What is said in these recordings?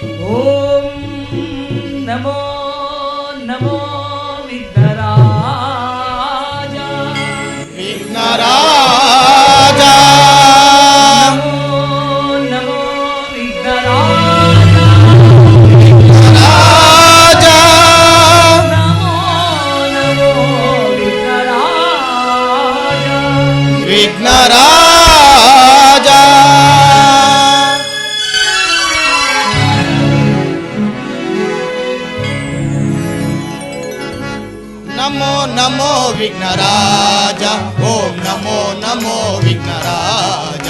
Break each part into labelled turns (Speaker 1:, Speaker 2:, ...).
Speaker 1: ಓಂ ನಮೋ ನಮೋ ವಿಘ್ನರಾಜ
Speaker 2: ವಿಘ್ನರಾಜ
Speaker 1: ನಮೋ ನಮೋ ವಿಘ್ನರಾಜ
Speaker 2: ರಾಜ
Speaker 1: ನಮೋ ನಮೋ ವಿಘ್ನರಾಜ
Speaker 2: ವಿಘ್ನರಾಜ ನಮೋ ನಮೋ ವಿಘ್ನರಾಜ ಓಂ ನಮೋ ನಮೋ ವಿಘ್ನರಾಜ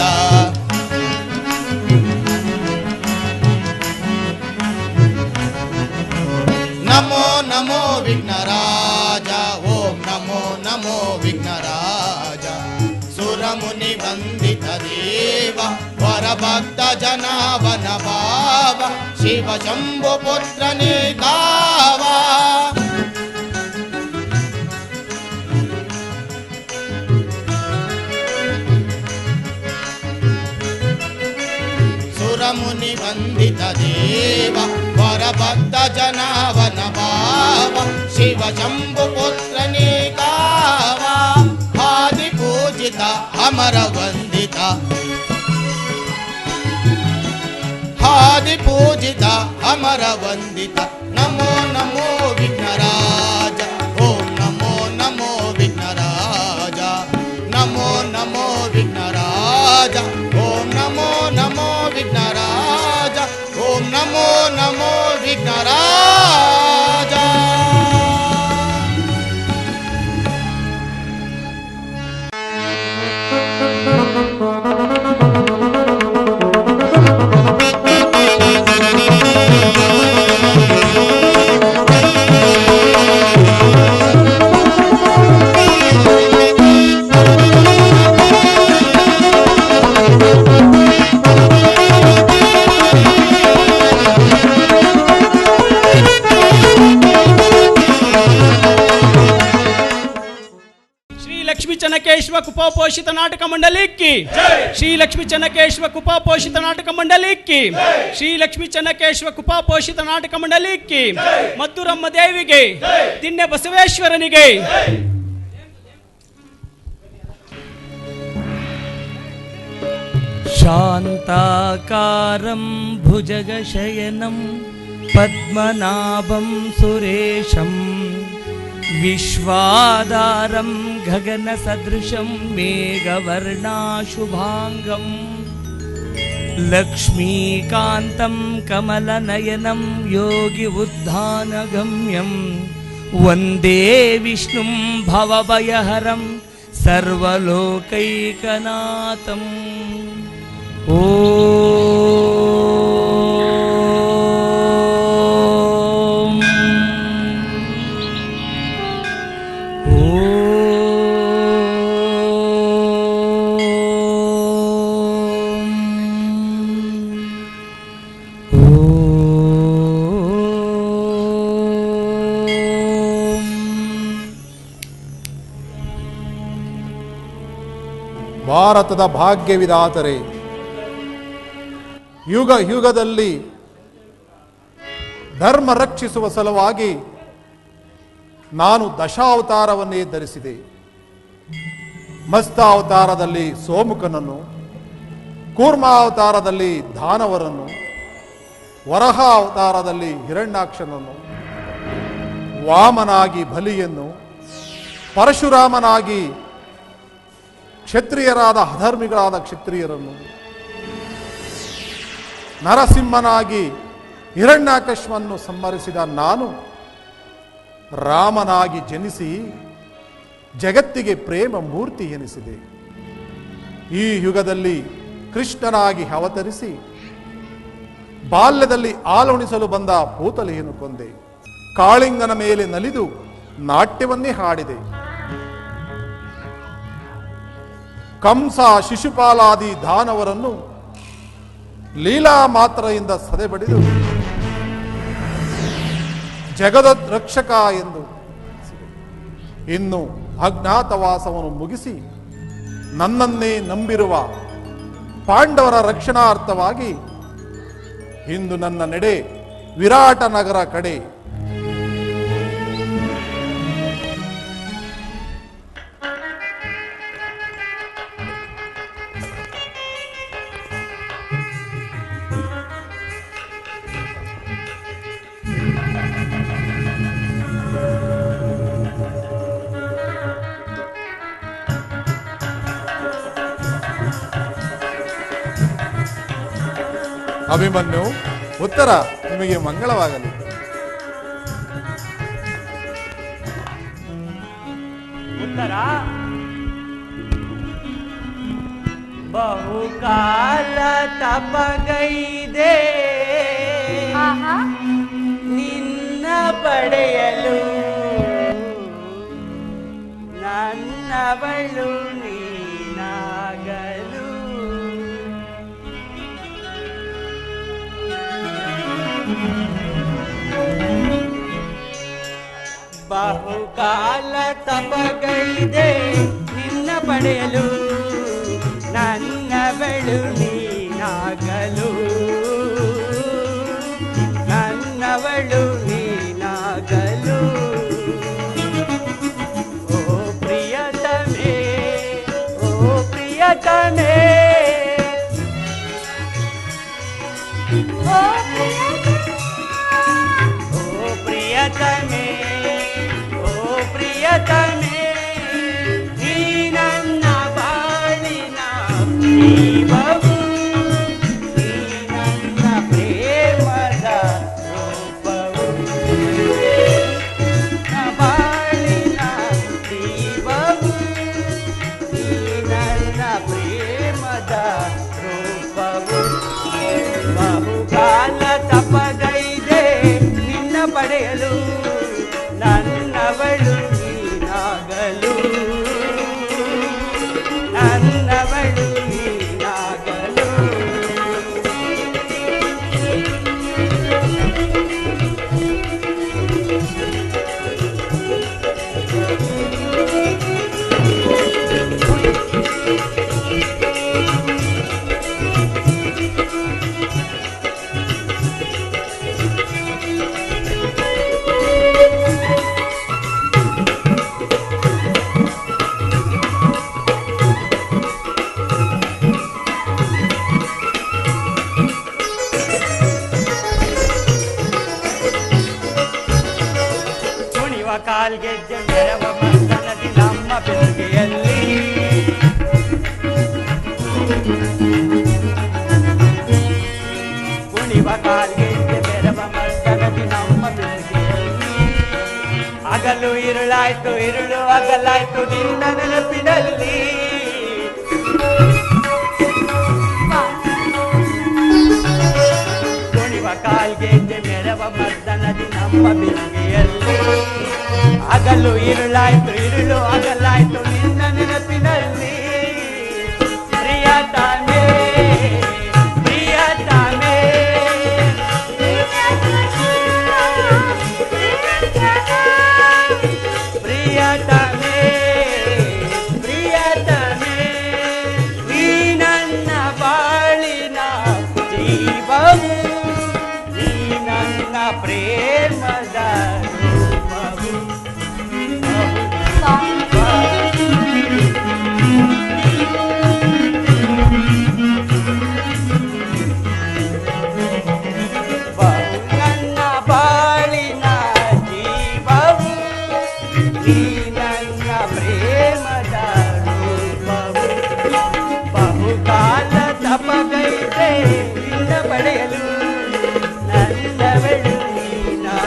Speaker 2: ನಮೋ ನಮೋ ವಿಘ್ನರಾಜ ಓಂ ನಮೋ ನಮೋ ವಿಘ್ನರಾಜ ಸುರಮುನಿ ವಂದಿತ ದೇವ ವರಭಕ್ತ ಜನಾವನ ಭಾವ ಶಿವ ಶಂಭು ಪುತ್ರನೇ ಕಾವ ಸುರಮುನಿ ವಂದಿತ ದೇವ ವರಭಕ್ತ ಜನಾವನ ಭಾವ ಶಿವ ಶಂಭು ಪುತ್ರನೇ ಕಾವ ಆದಿ ಪೂಜಿತ ಅಮರ ವಂದಿತ ಆದಿ ಪೂಜಿತ ಅಮರ ವಂದಿತ ನಮೋ ನಮೋ ವಿಘ್ನರಾಜ ಓಂ ನಮೋ ನಮೋ ವಿಘ್ನರಾಜ ನಮೋ ನಮೋ ವಿಘ್ನರಾಜ ಓಂ ನಮೋ ನಮೋ ವಿಘ್ನರಾಜ ಓಂ ನಮೋ ನಮೋ ವಿಘ್ನರಾಜ
Speaker 3: लक्ष्मी चन्नकेश्वर कुपोषित नाटक मंडली की श्री लक्ष्मी चन्नकेश्वर कुपोषित नाटक मंडली की श्री लक्ष्मी चन्नकेश्वर कुपोषित नाटक मंडली की मद्दुरम्म देविगे दिन्ने बसवेश्वरनिगे
Speaker 1: शान्ताकारं भुजगशयनं पद्मनाभं सुरेशं विश्वाधारं गगनसदृशं मेघवर्णाशुभांगं लक्ष्मीकान्तं कमलनयनं योगी उद्धानगम्यं वन्दे विष्णुं भवभयहरं सर्वलोकैकनाथम्
Speaker 4: ಭಾರತದ ಭಾಗ್ಯವಿದಾತರೆ, ಯುಗ ಯುಗದಲ್ಲಿ ಧರ್ಮ ರಕ್ಷಿಸುವ ಸಲುವಾಗಿ ನಾನು ದಶಾವತಾರವನ್ನೇ ಧರಿಸಿದೆ. ಮತ್ಸ್ಯಾವತಾರದಲ್ಲಿ ಸೋಮುಖನನ್ನು, ಕೂರ್ಮಾವತಾರದಲ್ಲಿ ದಾನವರನ್ನು, ವರಹ ಅವತಾರದಲ್ಲಿ ಹಿರಣ್ಯಾಕ್ಷನನ್ನು, ವಾಮನಾಗಿ ಬಲಿಯನ್ನು, ಪರಶುರಾಮನಾಗಿ ಕ್ಷತ್ರಿಯರಾದ ಅಧರ್ಮಿಗಳಾದ ಕ್ಷತ್ರಿಯರನ್ನು, ನರಸಿಂಹನಾಗಿ ಹಿರಣ್ಯಾಕಶ್ಮನ್ನು ಸಂಹರಿಸಿದ ನಾನು ರಾಮನಾಗಿ ಜನಿಸಿ ಜಗತ್ತಿಗೆ ಪ್ರೇಮ ಮೂರ್ತಿ ಎನಿಸಿದೆ. ಈ ಯುಗದಲ್ಲಿ ಕೃಷ್ಣನಾಗಿ ಅವತರಿಸಿ ಬಾಲ್ಯದಲ್ಲಿ ಆಲುಣಿಸಲು ಬಂದ ಪೂತಲಿಯನ್ನು ಕೊಂದೆ. ಕಾಳಿಂಗನ ಮೇಲೆ ನಲಿದು ನಾಟ್ಯವನ್ನೇ ಹಾಡಿದೆ. ಕಂಸ, ಶಿಶುಪಾಲಾದಿ ದಾನವರನ್ನು ಲೀಲಾ ಮಾತ್ರೆಯಿಂದ ಸದೆಬಡಿದು ಜಗದ ರಕ್ಷಕ ಎಂದು ಇನ್ನು ಅಜ್ಞಾತವಾಸವನ್ನು ಮುಗಿಸಿ ನನ್ನನ್ನೇ ನಂಬಿರುವ ಪಾಂಡವರ ರಕ್ಷಣಾರ್ಥವಾಗಿ ಇಂದು ನನ್ನ ನೆಡೆ ವಿರಾಟ ನಗರ ಕಡೆ. ಅಭಿಮನ್ಯು, ಉತ್ತರ ನಿಮಗೆ ಮಂಗಳವಾಗಲಿ.
Speaker 1: ಉತ್ತರ ಬಹುಕಾಲ ತಪಗೈದೆ ನಿನ್ನ ಪಡೆಯಲು, ನನ್ನವಳು ನೀನಾಗಲು. ಬಹುಕಾಲ ತಪಗೈದೆ ನಿನ್ನ ಪಡೆಯಲು, ನನ್ನವಳು ನೀನಾಗಲು, ನನ್ನವಳು ನೀನಾಗಲು. ಓ ಪ್ರಿಯತಮೇ, ಓ ಪ್ರಿಯತಮೇ, ಓ ಪ್ರಿಯತಮೇ, ಓ ಪ್ರಿಯತಮೇ, ನೀ ನನ್ನ ಬಾಳಿನ ಜೀವವು, ನೀ ನನ್ನ ಪ್ರೇಮದ ರೂಪವು, ನನ್ನ ಬಾಳಿನ ಜೀವವು, ನೀ ನನ್ನ ಪ್ರೇಮದ ರೂಪವು. ಬಹುಕಾಲ ತಪಗೈದೆ ನಿನ್ನ ಪಡೆಯಲು, ನನ್ನವಳು ನೀನಾಗಲು, ನನ್ನವಳು ನೀನಾಗಲು. ಕುಣಿವ ಕಾಲ್ಗೆಜ್ಜೆ ಮೆರವ ಮಸ್ತನದಿ ನಮ್ಮ ಬೆಸುಗೆಯಲ್ಲಿ, ಕುಣಿವ ಕಾಲ್ಗೆಜ್ಜೆ ಮೆರವ ಮಸ್ತನದಿ ನಮ್ಮ ಬೆಸುಗೆಯಲ್ಲಿ. ಹಗಲು ഇരുಳಾಯ್ತು, ഇരുಳು ಹಗಲಾಯ್ತು ನಿನ್ನ ನೆನಪಿನಲ್ಲಿ. ಕುಣಿವ ಕಾಲ್ಗೆಜ್ಜೆ ಮೆರವ ಮರ್ದನದಿ ನಮ್ಮ ಬೆಸುಗೆಯಲ್ಲಿ. ಹಗಲು ഇരുಳಾಯ್ತು, ഇരുಳು ಹಗಲಾಯ್ತು ನಿನ್ನ ನೆನಪಿನಲ್ಲಿ. ಪ್ರಿಯತಮೇ, ಪ್ರಿಯತಮೇ, ಪ್ರಿಯತಮೇ, ಪ್ರಿಯತಮೇ, ನೀ ನನ್ನ ಬಾಳಿನ ಜೀವವು, ನೀ ನನ್ನ ಪ್ರೇಮದ ರೂಪವು. ನನ್ನ ಬಾಳಿನ ಜೀವವು, ನೀ ನನ್ನ ಪ್ರೇಮದ ರೂಪವು. ಬಹುಕಾಲ ತಪಗೈದೆ ನಿನ್ನ ಪಡೆಯಲು, ನನ್ನವಳು ನೀನಾಗಲು.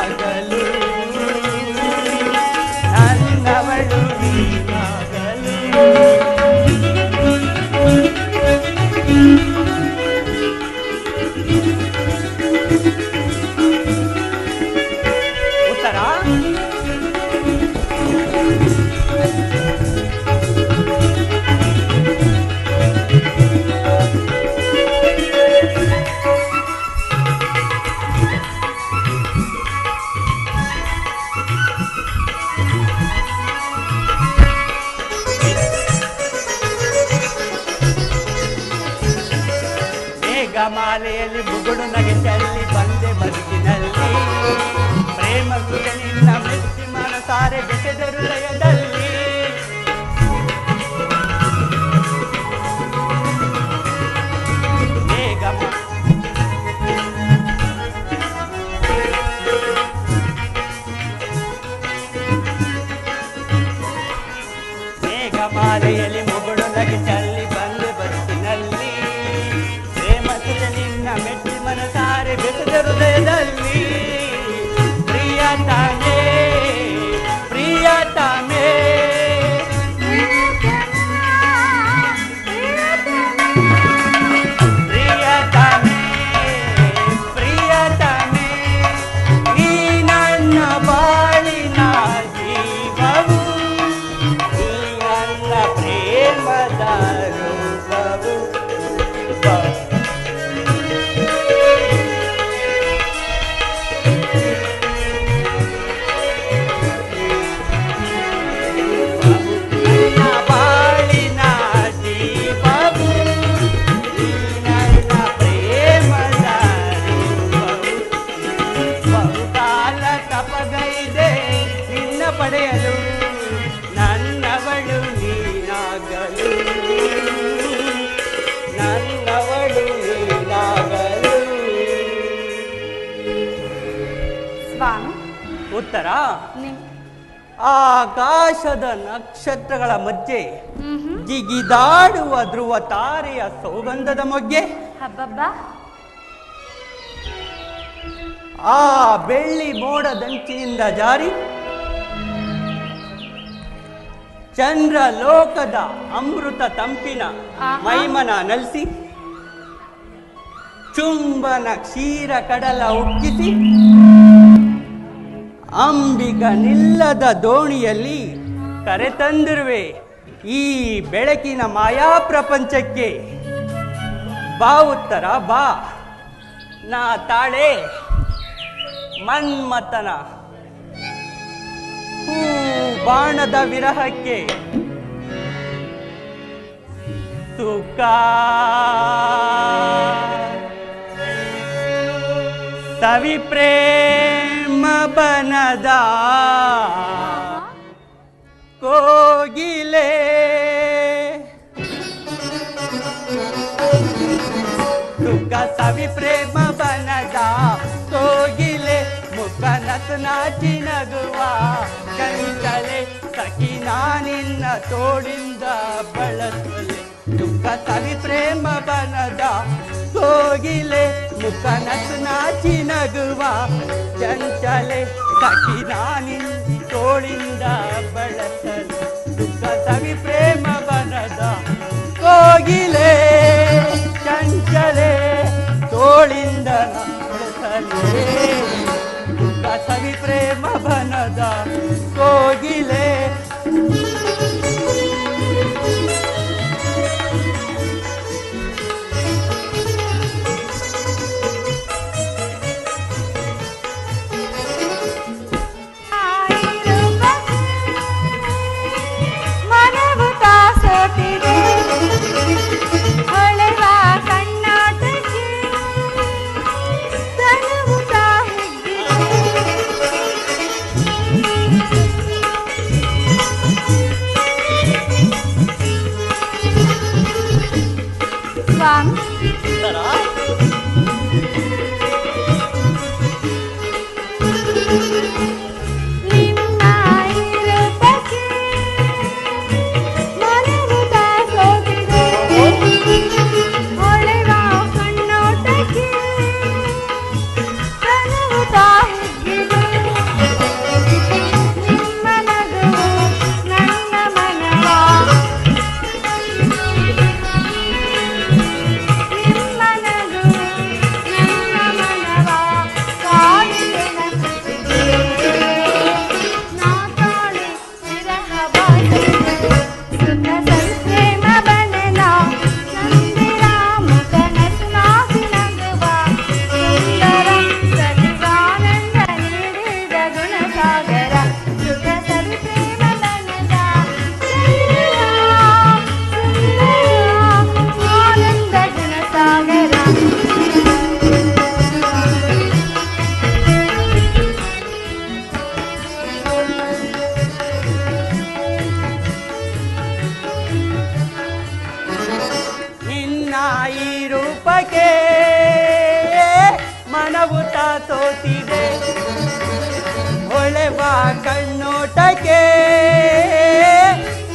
Speaker 1: ಮೇಘಮಾಲೆಯಲ್ಲಿ ಮುಗುಳು ನಗೆ ಚೆಲ್ಲಿ ಬಂದೆ ಬದುಕಿನಲ್ಲಿ ಪ್ರೇಮ ಸುಖ ನಿನ್ನ ಮೆಚ್ಚಿ ಮನಸಾರೆ ಬೆಸೆದರು ಹೃದಯದಲ್ಲಿ ಮೇಘಮಾಲೆಯಲ್ಲಿ ಮುಗುಳು ನಗೆ ಚೆಲ್ಲಿ ಬಂದೆ ಬದುಕಿನಲ್ಲಿ ಪ್ರೇಮ ಸುಖ ನಿನ್ನ ಮೆಚ್ಚಿ ಮನಸಾರೆ ಬೆಸೆದ ಹೃದಯದಲ್ಲಿ ಪ್ರಿಯತಮೇ ಪ್ರಿಯತಮೇ ಪ್ರಿಯತಮೇ ಪ್ರಿಯತಮೇ ನೀ ನನ್ನ ಬಾಳಿನ ಜೀವವು ನೀ ನನ್ನ ಪ್ರೇಮದ ರೂಪವು ಪಡೆಯಲು ನನ್ನವಳು ನೀನಾಗಲು ನನ್ನವಳು ನೀನಾಗಲು
Speaker 5: ಸ್ವಾಮಿ
Speaker 1: ಉತ್ತರ
Speaker 5: ನಿಮ್
Speaker 1: ಆಕಾಶದ ನಕ್ಷತ್ರಗಳ ಮಧ್ಯೆ ಜಿಗಿದಾಡುವ ಧ್ರುವ ತಾರೆಯ ಸೌಗಂಧದ ಮೊಗ್ಗೆ
Speaker 5: ಹಬ್ಬಬ್ಬ
Speaker 1: ಆ ಬೆಳ್ಳಿ ಮೋಡದಂಚಿನಿಂದ ಜಾರಿ ಚಂದ್ರ ಲೋಕದ ಅಮೃತ ತಂಪಿನ ಮೈಮನ ನಲಿಸಿ ಚುಂಬನ ಕ್ಷೀರ ಕಡಲ ಉಕ್ಕಿಸಿ ಅಂಬಿಗ ನಿಲ್ಲದ ದೋಣಿಯಲ್ಲಿ ಕರೆತಂದಿರುವೆ ಈ ಬೆಳಕಿನ ಮಾಯಾ ಪ್ರಪಂಚಕ್ಕೆ ಬಾ ಉತ್ತರ ಬಾ ನಾ ತಾಳೆ ಮನ್ಮಥನ ಹೂ ಬಾಣದ ವಿರಹಕ್ಕೆ ಸುಖ ಸವಿ ಪ್ರೇಮ ಬನದ ಕೋಗಿಲೆ ಸುಖ ಸವಿ ಪ್ರೇಮ ಬನದ ಕೋಗಿಲೆ ಮುಖನತ ನಾಚಿ ನಗುವ ಕನಿತಲೆ ಸಖಿ ನಾನಿನ್ನ ತೋಳಿಂದ ಬಳಸಲೆ ದುಃಖ ಸವಿ ಪ್ರೇಮ ಬನದ ಕೋಗಿಲೆ ಮುಖನತ ನಾಚಿ ನಗುವ ಚಂಚಲೆ ಸಖಿ ನಾನಿನ್ನ ತೋಳಿಂದ ಬಳಸಲೆ ದುಃಖ ಸವಿ ಪ್ರೇಮ ಬನದ ಕೋಗಿಲೆ ಚಂಚಲೆ ತೋಳಿಂದ ಬಳಸಲೆ ಸವಿ ಪ್ರೇಮ ಬನದ ಕೋಗಿಲೆ
Speaker 5: ಮನವು ತಾಸೋಟಿದೆ ಹೊಳೆವ ಕಣ್ಣಾಟಕ್ಕೆ ತನವು ತಾ
Speaker 1: ಮನವುತ ಸೋತಿದೆ ಹೊಳೆವ ಕಣ್ಣೋಟಕ್ಕೆ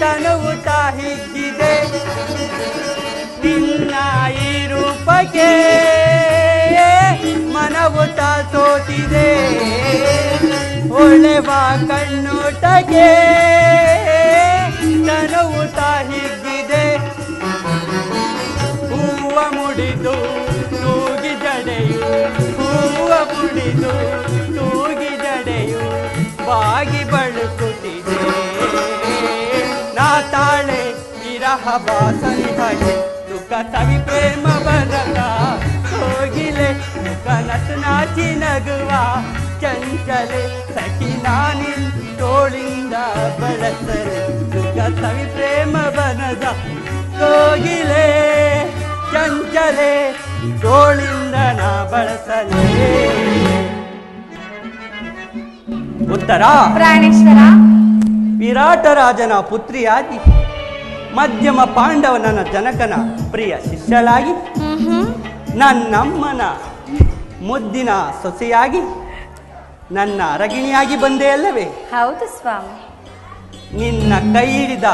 Speaker 1: ತನುವುತ ಹಿಗ್ಗಿದೆ ನಿನ್ನ ಈ ರೂಪಕ್ಕೆ ಮನವುತ ಸೋತಿದೆ ಹೊಳೆವ ಕಣ್ಣೋಟಕ್ಕೆ ತನುವುತ ಹಿಗ್ಗಿದೆ ಹೂವ ಮುಡಿದು ತೂಗಿ ಜಡೆಯು ಹೂವ ಮುಡಿದು ತೂಗಿ ಜಡೆಯು ಬಾಗಿ ಬಳುಕುತ್ತಿದೆ ನಾ ತಾಳೆ ವಿರಹ ಬಾಸನಿಗೆ ಸುಖ ಸವಿ ಪ್ರೇಮ ಬರದ ಹೋಗಿಲೆ ಕನಸು ನಾಚಿ ನಗುವ ಚಂಚಲೆ ಸಖಿ ನಾನಿನ್ ತೋಳಿಂದ ಬಳಸಲೆ ಸುಖ ಸವಿ ಪ್ರೇಮ ಬನದ ಕೋಗಿಲೆ ಚಂಚಲೆ ತೋಳಿಂದ ನಾ ಬಳಸಲೇ. ಉತ್ತರ
Speaker 5: ಪ್ರಾಣೇಶ್ವರ.
Speaker 1: ವಿರಾಟ ರಾಜನ ಪುತ್ರಿಯಾಗಿ ಮಧ್ಯಮ ಪಾಂಡವನ ಜನಕನ ಪ್ರಿಯ ಶಿಷ್ಯಳಾಗಿ ನನ್ನಮ್ಮನ ಮುದ್ದಿನ ಸೊಸೆಯಾಗಿ ನನ್ನ ಅರಗಿಣಿಯಾಗಿ ಬಂದೆ ಅಲ್ಲವೇ?
Speaker 5: ಹೌದು ಸ್ವಾಮಿ.
Speaker 1: ನಿನ್ನ ಕೈ ಹಿಡಿದ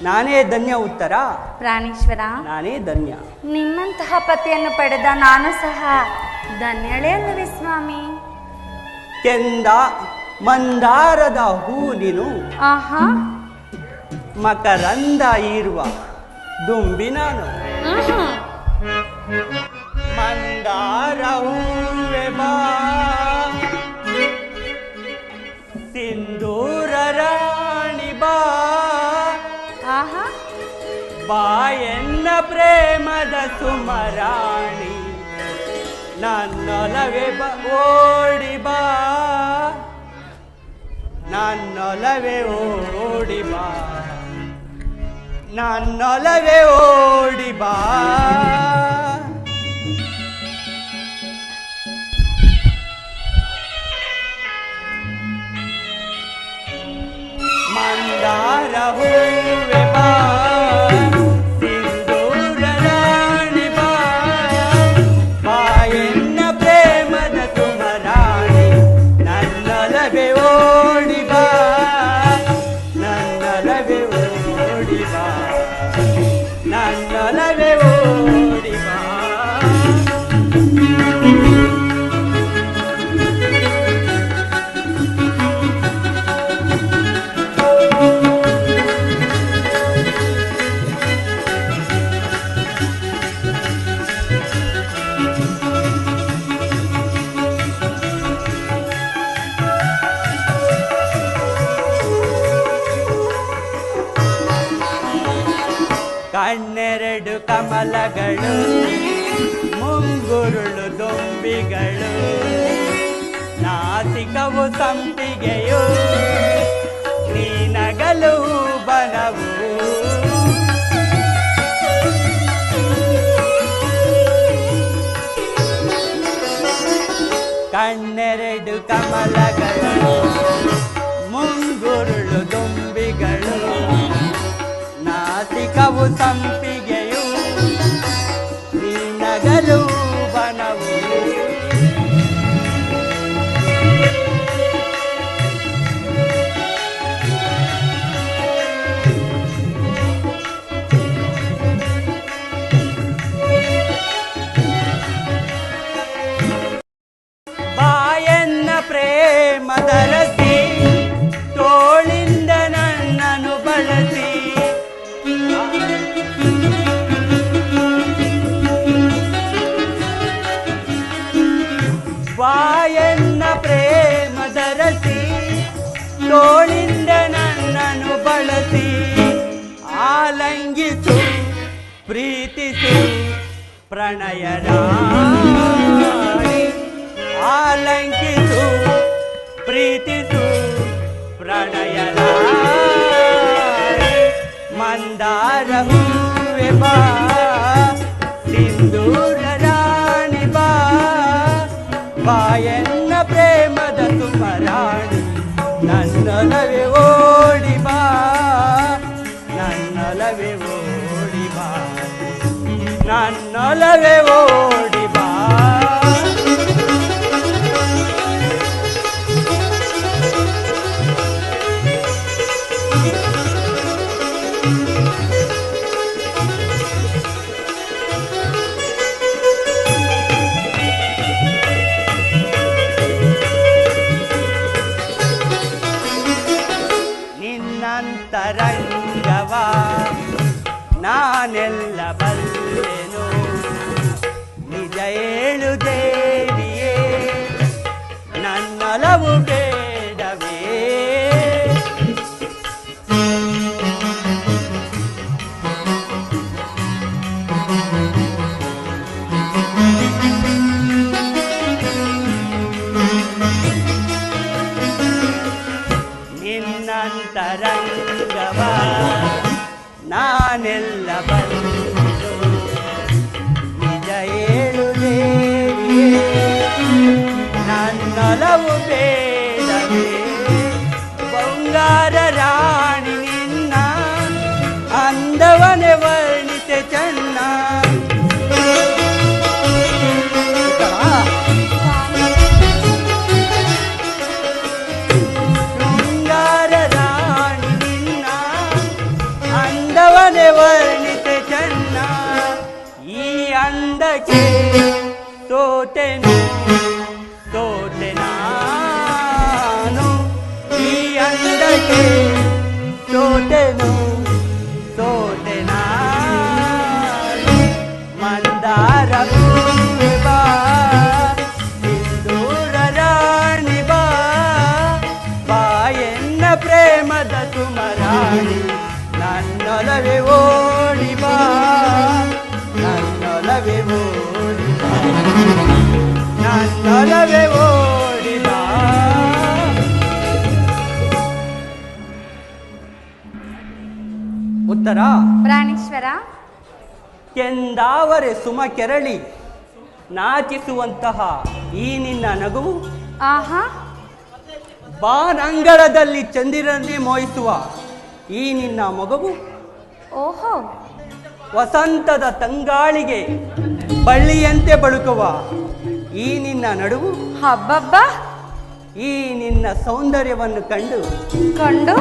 Speaker 1: ನಾನೇ ಧನ್ಯ. ಉತ್ತರ
Speaker 5: ಪ್ರಾಣೇಶ್ವರ.
Speaker 1: ನಾನೇ ಧನ್ಯ.
Speaker 5: ನಿಮ್ಮಂತಹ ಪತಿಯನ್ನು ಪಡೆದ ನಾನು ಸಹ ಧನ್ಯಳೇ ಅಲ್ಲವೇ ಸ್ವಾಮಿ?
Speaker 1: ಕೆಂದ ಮಂದಾರದ ಹೂ ನೀನು
Speaker 5: ಆಹಾ,
Speaker 1: ಮಕರಂದ ಇರುವ ದುಂಬಿ ನಾನು ಮಂದಾರ ಹೂವೆ ಬಾ ಸಿಂಧೂರ ರಾಣಿ ಬಾ
Speaker 5: ಆಹಾ,
Speaker 1: ಬಾಯನ್ನ ಪ್ರೇಮದ ಸುಮರಾಣಿ ನನ್ನೊಲವೆ ಓಡಿ ಬಾ ನನ್ನೊಲವೆ ಓಡಿ ಬಾ ನನ್ನೊಲವೆ ಓಡಿ ಬಾ. ಮಂದಾರ ಹೂವೆ ಬಾ ಸಿಂಧೂರ ರಾಣಿ ಬಾ ಬಾಯನ್ನ ಪ್ರೇಮದ ಸುಮರಾಣಿ ನನ್ನೊಲವೆ ಓಡಿ ಬಾ ನನ್ನೊಲವೆ ಓಡಿ ಬಾ ನನ್ನೊಲವೆ ಓಡಿ ಬಾ. ಕಣ್ಣೆರಡು ಕಮಲಗಳು ಮುಂಗುರುಳು ದೊಂಬಿಗಳು ನಾಸಿಕವು ಸಂಪಿಗೆಯು ನೀನಗಲು ಬನವು ಕಣ್ಣೆರಡು ಕಮಲಗಳು ಮುಂಗುರುಳು ದೊಂಬಿಗಳು ನಾಸಿಕವು ಸಂಪಿಗೆಯು ನಿನ್ನಗಲು ಬನವು ಬಾಯನ್ನ ಪ್ರೇಮದರಸಿ ತೋಳಿಂದ ನನ್ನನ್ನು ಬಳಸಿ ಬಾಯನ್ನ ಪ್ರೇಮದರಸಿ ತೋಳಿಂದ ನನ್ನನ್ನು ಬಳಸಿ ಆಲಂಗಿಸು ಪ್ರೀತಿಸು ಪ್ರಣಯ ರಾಣಿ ಆಲಂಗಿಸು ಪ್ರೀತಿಸು ಪ್ರಣಯ ರಾಣಿ ಮಂದಾರ ಹೂವೆ ಬಾ ಸಿಂಧೂರ ರಾಣಿ ಬಾ ಬಾಯನ್ನ ಪ್ರೇಮದ ಸುಮರಾಣಿ ನನ್ನೊಲವೆ ಓಡಿ ಬಾ ನನ್ನೊಲವೆ ಓಡಿ ಬಾ ನನ್ನೊಲವೆ ಓಡಿ ಬಾ. ನನ್ನೊಲವು ಬೇಡವೇ? ನಿನ್ನಂತರಂಗವ ನಾನೆಲ್ಲ ಬಂದು ನಿಜ ಹೇಳುವೆ, ನನ್ನೊಲವು ಬೇಡವೇ? ಬಂಗಾರ ರಾಣಿ ನಿನ್ನ ಅಂದವನೇ ವರ್ಣಿತೆ ಚೆನ್ನ. ಶೃಂಗಾರ ರಾಣಿ ನಿನ್ನ ಅಂದವನೇ ವರ್ಣಿತೆ ಚೆನ್ನ. ಈ ಅಂದಕ್ಕೆ ಸೋತೆನು ಸೋತೆ ನಾನು, ಈ ಅಂದಕ್ಕೆ ಸೋತೆನು ಸೋತೆ ನಾನು. ಮಂದಾರ ಹೂವೆ ಬಾ, ಸಿಂಧೂರ ರಾಣಿ ಬಾ, ಬಾ ಎನ್ನ ಪ್ರೇಮದ ಸುಮರಾಣಿ. ನನ್ನೊಲವೇ ಓಡಿ ಬಾ, ನನ್ನೊಲವೇ ಓಡಿ ಬಾ, ನನ್ನೊಲವೇ ಓಡಿ ಬಾ. ಉತ್ತರ
Speaker 5: ಪ್ರಾಣೇಶ್ವರ.
Speaker 1: ಕೆಂದಾವರೆ ಸುಮ ಕೆರಳಿ ನಾಚಿಸುವಂತಹ ಈ ನಿನ್ನ ನಗುವು,
Speaker 5: ಆಹಾ,
Speaker 1: ಬಾನಂಗಳದಲ್ಲಿ ಚಂದಿರನ್ನೇ ಮೋಹಿಸುವ ಈ ನಿನ್ನ ಮೊಗವು,
Speaker 5: ಓಹೋ,
Speaker 1: ವಸಂತದ ತಂಗಾಳಿಗೆ ಬಳ್ಳಿಯಂತೆ ಬಳುಕುವ ಈ ನಿನ್ನ ನಡುವು,
Speaker 5: ಹಬ್ಬಬ್ಬ,
Speaker 1: ಈ ನಿನ್ನ ಸೌಂದರ್ಯವನ್ನು ಕಂಡು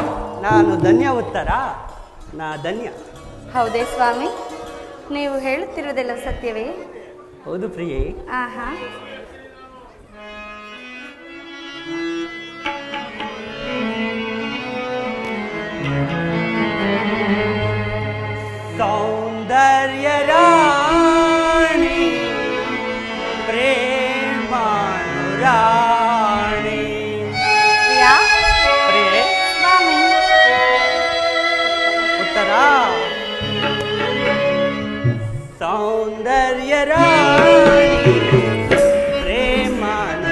Speaker 1: ನಾನು ಧನ್ಯ. ಉತ್ತರ ನಾ ಧನ್ಯ.
Speaker 5: ಹೌದೇ ಸ್ವಾಮಿ, ನೀವು ಹೇಳುತ್ತಿರುವುದೆಲ್ಲ ಸತ್ಯವೇ?
Speaker 1: ಹೌದು ಪ್ರಿಯೆ.
Speaker 5: ಆಹಾ,
Speaker 1: ಸೌಂದರ್ಯ ರಾಣಿ ಪ್ರೇಮಾನುರಾಣಿ.
Speaker 5: ಯಾ
Speaker 1: ಪ್ರಿಯೆ,
Speaker 5: ಸ್ವಾಮಿ.
Speaker 1: ಉತ್ತರ ಸೌಂದರ್ಯ ರಾಣಿ ಪ್ರೇಮಾನುರಾಣಿ.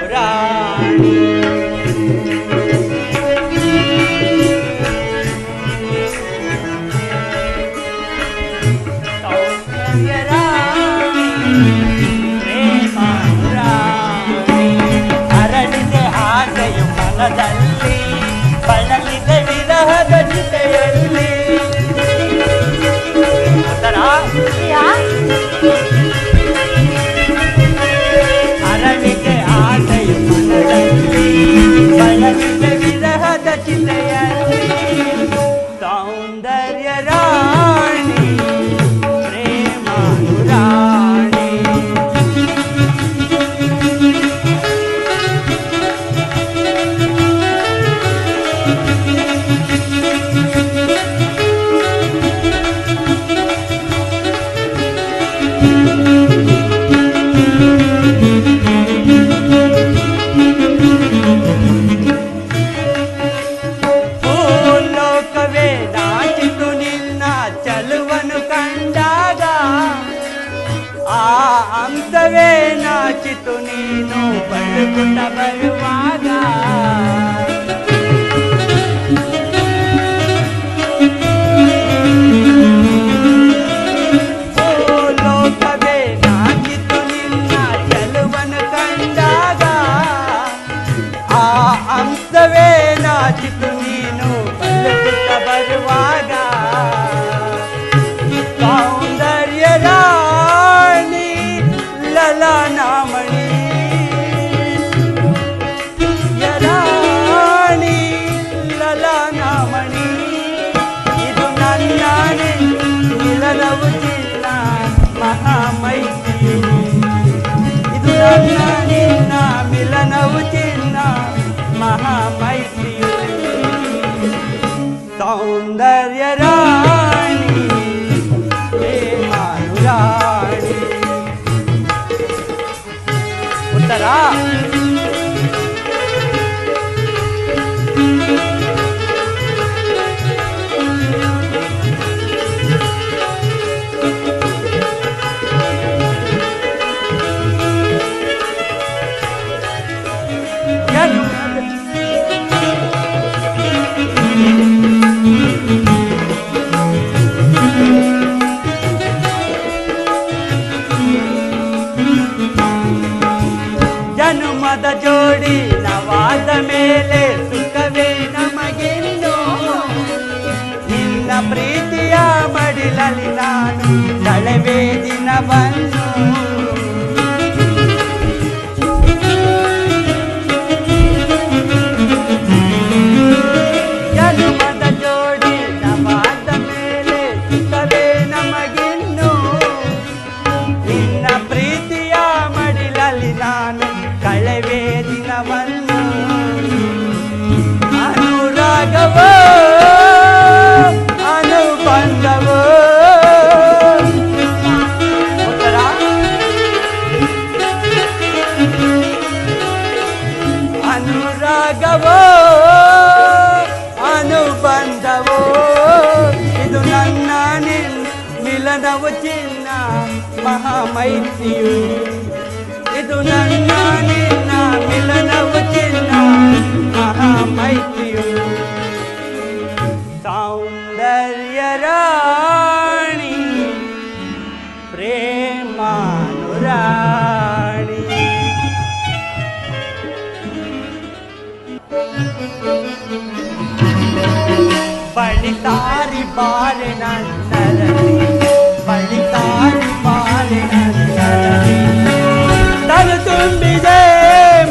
Speaker 1: ಸೌಂದರ್ಯ ರಾಣಿ ಪ್ರೇಮಾನುರಾಣಿ. ಅರಳಿದೆ ಆಸೆಯು ಮನದಲ್ಲಿ, ಬಳಲಿದೆ ವಿರಹದ ಜೊತೆಯಲ್ಲಿ. ಉತ್ತರ
Speaker 5: ಯಾ
Speaker 1: ಅರಳಿದೆ ಆಸೆಯು ಮನದಲ್ಲಿ, ಬಳಲಿದೆ ವಿರಹದ ಚಿತೆಯಲ್ಲಿ. ಸೌಂದರ್ಯ ರಾಣಿ ಪ್ರೇಮಾನುರಾಣಿ. ಭೂಲೋಕವೇ ನಾಚಿತು ನಿನ್ನ ಚಲುವನ್ನು ಕಂಡಾಗ, ಆ ಹಂಸವೇ ನಾಚಿತು ನೀನು ಬಳುಕುತ್ತ ಬರುವಾಗ. ಭೂಲೋಕವೇ ನಾಚಿತು ನಿನ್ನ ಚಲುವನ್ನು ಕಂಡಾಗ, ಆ ಹಂಸವೇ ನಾಚಿತು ನೀನು ಬಳುಕುತ್ತ ಬರುವಾಗ. ಸೌಂದರ್ಯ ರಾಣಿ ಲಲನಾಮಣಿ. ಜನುಮದ ಜೋಡಿ ನವಾದ ಮೇಲೆ ಸುಖವೇ ನಮಗಿನ್ನು ನಿನ್ನ ಪ್ರೀತಿಯ ಮಡಿಲಲ್ಲಿ ನಾನು ಕಳೆವೆ ದಿನವನ್ನು ಜನುಮದ ಜೋಡಿ ನವಾದ ಮೇಲೆ ಸುಖವೇ ನಮಗಿನ್ನು ನಿನ್ನ ಪ್ರೀತಿಯ ಮಡಿಲಲ್ಲಿ ನಾನು ಕಳೆವೆ ದಿನವನ್ನು ಅನುರಾಗವೋ ಅನುಬಂಧವೋ ಉತ್ತರ ಅನುರಾಗವೋ ಅನುಬಂಧವೋ ಇದು ನನ್ನ ಮಿಲನವು ಚಿನ್ನ ಮಹಾಮೈತ್ರಿಯು ಇದು ನನ್ನ ನಿನ್ನ ಮಿಲನವು ಚಿನ್ನ ಮಹಾಮೈತ್ರಿಯು ಸೌಂದರ್ಯ ರಾಣಿ ಪ್ರೇಮಾನುರಾಣಿ ಬಳಿತಾರಿ ಬಾರೆ ನನ್ನರಲ್ಲಿ ಬಳಿತಾರಿ ಬಾರೆ ನನ್ನರಲ್ಲಿ ತನು ತುಂಬಿದೆ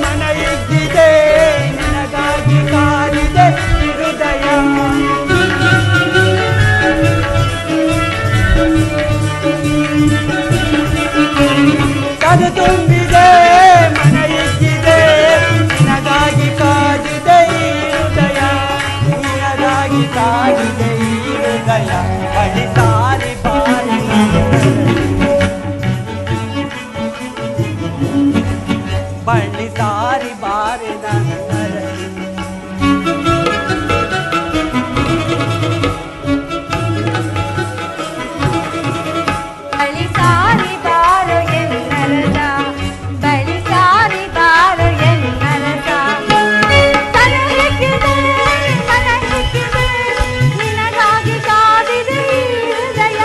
Speaker 1: ಮನ ಇದ್ದಿದೆ ನಿನಗಾಗಿ ಕಾದಿದೆ ಹೃದಯ ತನು ತುಂಬಿದೆ ಮನ ಇದ್ದಿದೆ ನಿನಗಾಗಿ ಕಾದಿದೆ ಹೃದಯ ನಿನಗಾಗಿ ಕಾದಿದೆ ಹೃದಯ ಬಳಿತಾರಿ ಬಾರಿ ಬಳಿತಾರಿ ಬಾರಿ ನನ್ನರಲ್ಲಿ
Speaker 5: ಬಳಿಸಾರಿ ಬಾರೋ ಎನ್ನರದ ಬಳಿಸಾರಿ ಬಾರೋ ಎನ್ನರದ ತನ ಹಿಕ್ಕಿದೆ ನಿನಗಾಗಿ ಕಾದಿದೆ ಹೃದಯ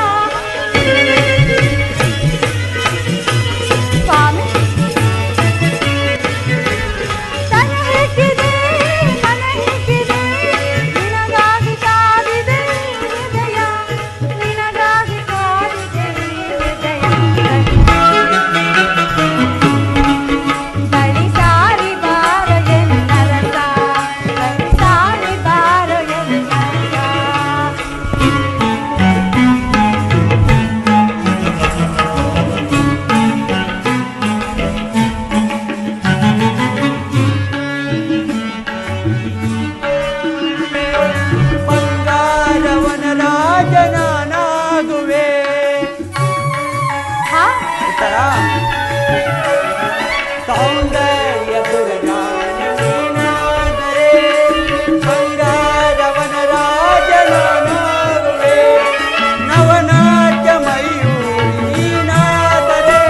Speaker 5: ಸ್ವಾಮಿ ತನ ಹಿಕ್ಕಿದೆ ನಿನಗಾಗಿ ಕಾದಿದೆ ಹೃದಯ ನಿನಗಾಗಿ ಕಾದಿದೆ ಹೃದಯ ಬಳಿಸಾರಿ ಬಾರೋ ಎನ್ನರದ ಬಳಿಸಾರಿ ಬಾರೋ ಎನ್ನರದ
Speaker 1: ಬಂಗಾರವನ ರಾಜನಾಗುವೆ
Speaker 5: ಹಾ
Speaker 1: ಉತ್ತರ ಸೌಂದರ್ಯ ನೀನಾದರೆ ಬಂಗಾರವನ ರಾಜನಾಗುವೆ ನವನಾಟ್ಯ ಮಯೂರಿ ನೀನಾದರೆ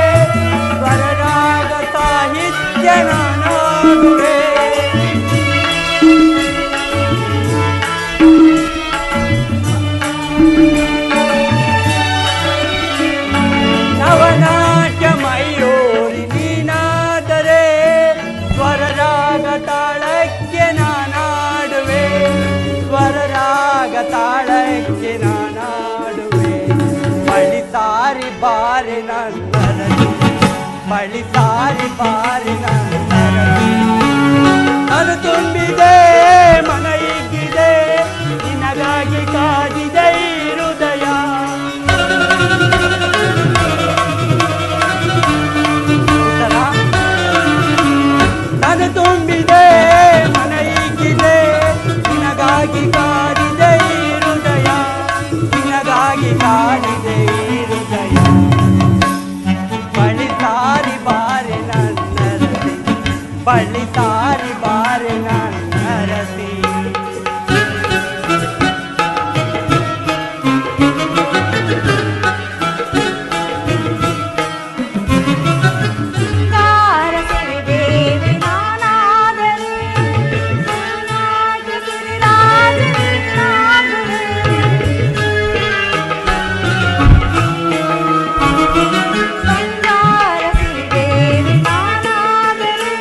Speaker 1: ಸ್ವರರಾಗ ಸಾಹಿತ್ಯ ನಾನಾಗುವೆ ನವನಾಟ್ಯ ಮಯೂರಿ ನೀನಾದರೆ ಸ್ವರರಾಗ ತಾಳಕ್ಕೆ ನಾನಾಡುವೆ ಸ್ವರರಾಗ ತಾಳಕ್ಕೆ ನಾನಾಡುವೆ ಬಳಿತಾರಿ ಬಾರಿ ನನ್ನರಲ್ಲಿ ಬಳಿತಾರಿ ಬಾರಿ ನನ್ನರಲ್ಲಿ ಅದು ತುಂಬಿದೆ ಮನ ಹಿಗ್ಗಿದೆ ನಿನಗಾಗಿ ಕಾದಿದೆ ಹೃದಯ ಉತ್ತರ ತನು ತುಂಬಿದೆ ಮನ ಹಿಗ್ಗಿದೆ ನಿನಗಾಗಿ ಕಾದಿದೆ ಹೃದಯ ನಿನಗಾಗಿ ಕಾದಿದೆ ಹೃದಯ ಬಳಿತಾರಿ ಬಾರಿ ನನ್ನರತಿ ಬಳಿತಾರಿ ಬಾರಿ ನನ್ನರತಿ
Speaker 5: ಕಾರಸಿರಿ ದೇವಿ ನಾನಾದರೆ ನಾನಾಟ ಗಿರಿರಾಜನಾಗುವೆ ಬಂಗಾರಸಿರಿ ದೇವಿ ನಾನಾದರೆ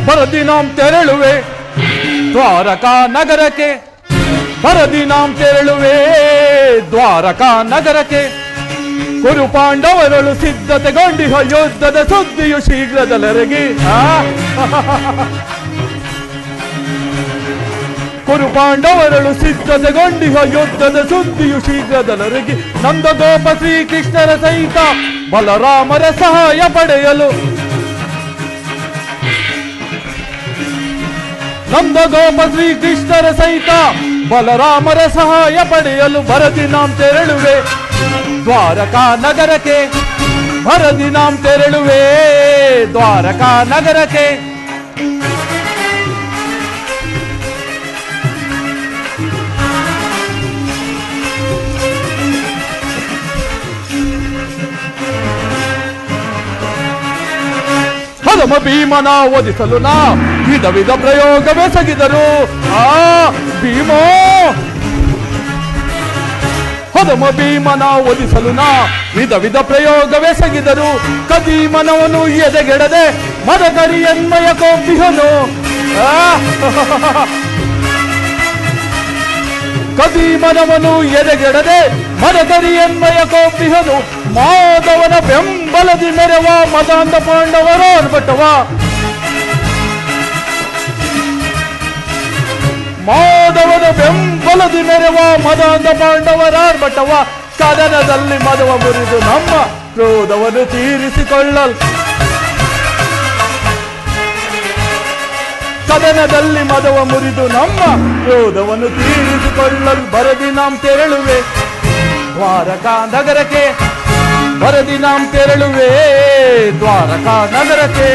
Speaker 6: ಬರದಿ ನಾಂ ತೆರಳುವೆ ದ್ವಾರಕಾ ನಗರಕ್ಕೆ, ಬರದಿ ನಾಂ ತೆರಳುವೆ ದ್ವಾರಕಾ ನಗರಕ್ಕೆ. ಕುರು ಪಾಂಡವರಳು ಸಿದ್ಧತೆಗೊಂಡಿಹ ಯುದ್ಧದ ಸುದ್ದಿಯು ಶೀಘ್ರದಲ್ಲರಗಿ. ಕುರು ಪಾಂಡವರಳು ಸಿದ್ಧತೆಗೊಂಡಿಹ ಯುದ್ಧದ ಸುದ್ದಿಯು ಶೀಘ್ರದಲ್ಲರಗಿ. ನಂದ ಗೋಪ ಶ್ರೀಕೃಷ್ಣರ ಸಹಿತ ಬಲರಾಮರ ಸಹಾಯ ಪಡೆಯಲು, ನಂದ ಗೋಪ ಶ್ರೀಕೃಷ್ಣರ ಸಹಿತ ಬಲರಾಮರ ಸಹಾಯ ಪಡೆಯಲು ಬರದಿ ನಾಂ ತೆರಳುವೆ ದ್ವಾರಕಾ ನಗರಕ್ಕೆ, ಬರದಿ ನಾಂ ತೆರಳುವೆ ದ್ವಾರಕಾ ನಗರಕ್ಕೆ. ಹದಮ ಭೀಮನ ಓದಿಸಲು ನಾ ವಿಧ ವಿಧ ಪ್ರಯೋಗವೆಸಗಿದರು. ಭೀಮೋ ಹದಮ ಭೀಮನ ಓದಿಸಲು ನಾ ವಿಧ ವಿಧ ಪ್ರಯೋಗವೆಸಗಿದರು. ಕದೀಮನವನು ಎದೆಗೆಡದೆ ಮದಕರಿಯನ್ಮಯ ಕೊಂಬಿಹನು. ಕದೀಮನವನು ಎದೆಗೆಡದೆ ಮದಕರಿಯನ್ಮಯ ಕೊಂಬಿಹನು. ಮಾಧವನ ಬೆಂಬಲದಿ ಮೆರವ ಮದಾಂಧ ಪಾಂಡವರಾರ್ಭಟವ, ಮಾಧವನ ಬೆಂಬಲದಿ ಮೆರವ ಮದಾಂಧ ಪಾಂಡವರಾರ್ಭಟವ. ಕದನದಲ್ಲಿ ಮದವ ಮುರಿದು ನಮ್ಮ ಕ್ರೋಧವನ್ನು ತೀರಿಸಿಕೊಳ್ಳಲ್, ಕದನದಲ್ಲಿ ಮದವ ಮುರಿದು ನಮ್ಮ ಕ್ರೋಧವನ್ನು ತೀರಿಸಿಕೊಳ್ಳಲ್ ಬರದಿ ನಾಂ ತೆರಳುವೆ ದ್ವಾರಕಾ ನಗರಕ್ಕೆ, ಬರದಿ ನಾಂ ತೆರಳುವೆ ದ್ವಾರಕಾ ನಗರಕ್ಕೆ.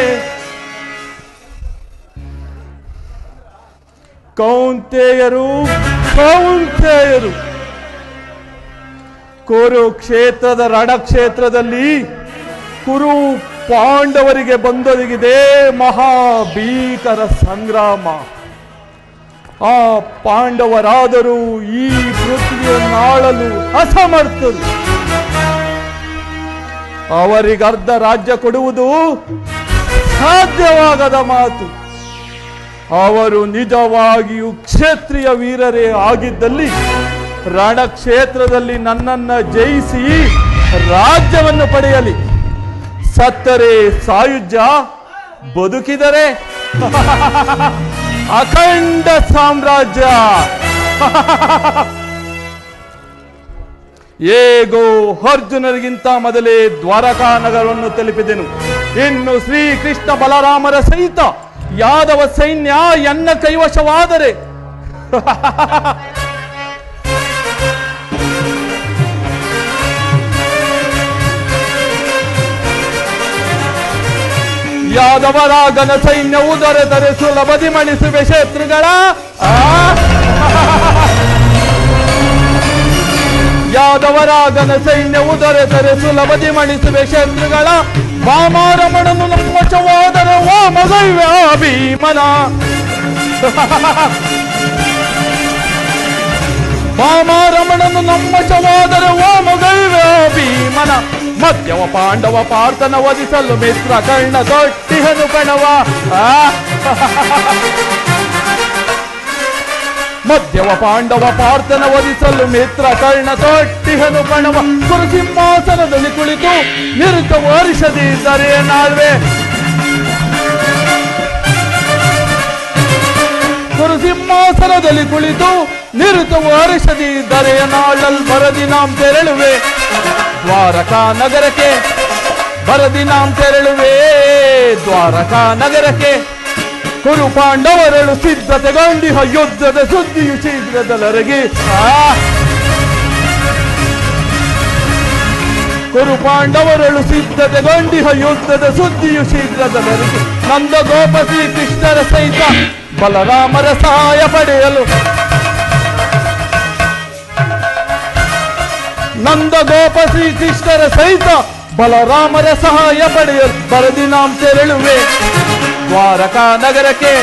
Speaker 6: ಕೌಂತೆಯರು ಕೌಂತೆಯರು, ಕುರುಕ್ಷೇತ್ರದ ರಣಕ್ಷೇತ್ರದಲ್ಲಿ ಕುರು ಪಾಂಡವರಿಗೆ ಬಂದೊದಗಿದೆ ಮಹಾಭೀಕರ ಸಂಗ್ರಾಮ. ಆ ಪಾಂಡವರಾದರೂ ಈ ಪೃಥ್ವಿಯನ್ನಾಳಲು ಅಸಮರ್ಥರು. ಅವರಿಗರ್ಧ ರಾಜ್ಯ ಕೊಡುವುದು ಸಾಧ್ಯವಾಗದ ಮಾತು. ಅವರು ನಿಜವಾಗಿಯೂ ಕ್ಷೇತ್ರೀಯ ವೀರರೇ ಆಗಿದ್ದಲ್ಲಿ ರಣಕ್ಷೇತ್ರದಲ್ಲಿ ನನ್ನನ್ನು ಜಯಿಸಿ ರಾಜ್ಯವನ್ನು ಪಡೆಯಲಿ. ಸತ್ತರೆ ಸಾಯುಜ್ಯ, ಬದುಕಿದರೆ ಅಖಂಡ ಸಾಮ್ರಾಜ್ಯ. ಹೇಗೋ ಅರ್ಜುನರಿಗಿಂತ ಮೊದಲೇ ದ್ವಾರಕಾ ನಗರವನ್ನು ತಲುಪಿದೆನು. ಇನ್ನು ಶ್ರೀಕೃಷ್ಣ ಬಲರಾಮರ ಸಹಿತ ಯಾದವ ಸೈನ್ಯ ಎನ್ನ ಕೈವಶವಾದರೆ ಯಾದವರ ಘನ ಸೈನ್ಯವು ದೊರೆತರೆ ಸುಲಭದಿ ಮಣಿಸುವೆ ಶತ್ರುಗಳ. ಯಾದವರ ಘನ ಸೈನ್ಯವು ದೊರೆತರೆ ಸುಲಭದಿ ಮಣಿಸುವೆ ಶತ್ರುಗಳ. ವಾಮರಮಣನು ನಮ್ಮ ವಶವಾದರೆ ವಾಮಗೈವ ಭೀಮನ. ವಾಮರಮಣನು ನಮ್ಮ ವಶವಾದರೆ ವಾಮಗೈವ ಭೀಮನ. ಮಧ್ಯವ ಪಾಂಡವ ಪಾರ್ಥನ ವಧಿಸಲು ಮಿತ್ರ ಕರ್ಣ ತೊಟ್ಟಿಹನು ಕಣವ. ಮಧ್ಯವ ಪಾಂಡವ ಪಾರ್ಥನ ವಧಿಸಲು ಮಿತ್ರ ಕರ್ಣ ತೊಟ್ಟಿಹನು ಕಣವ. ಕುರುಸಿಂಹಾಸನದಲ್ಲಿ ಕುಳಿತು ನಿರುತ ವರ್ಷದಿದ್ದರೆ ನಾಳ್ವೆ. ಕುರುಸಿಂಹಾಸನದಲ್ಲಿ ಕುಳಿತು ನಿರುತ ವರ್ಷದಿದ್ದರೆ ನಾಳಲ್ ಬರದಿ ನಾಂ ತೆರಳುವೆ ದ್ವಾರಕಾ ನಗರಕ್ಕೆ, ಬರದಿ ನಾಂ ತೆರಳುವೆ ದ್ವಾರಕಾ ನಗರಕ್ಕೆ. ಕುರು ಪಾಂಡವರಳು ಸಿದ್ಧತೆಗೊಂಡಿಹ ಯುದ್ಧದ ಸುದ್ದಿಯು ಶೀಘ್ರದಲ್ಲರಗಿ. ಕುರು ಪಾಂಡವರಳು ಸಿದ್ಧತೆಗೊಂಡಿಹ ಯುದ್ಧದ ಸುದ್ದಿಯು ಶೀಘ್ರದಲ್ಲರಗಿ. ನಂದ ಗೋಪ ಶ್ರೀಕೃಷ್ಣರ ಸಹಿತ ಬಲರಾಮರ ಸಹಾಯ ಪಡೆಯಲು, ನಂದ ಗೋಪ ಶ್ರೀಕೃಷ್ಣರ ಸಹಿತ ಬಲರಾಮರ ಸಹಾಯ ಪಡೆಯಲು ಬರದಿ ನಾಂ ತೆರಳುವೆ ದ್ವಾರಕಾ ನಗರಕ್ಕೆ,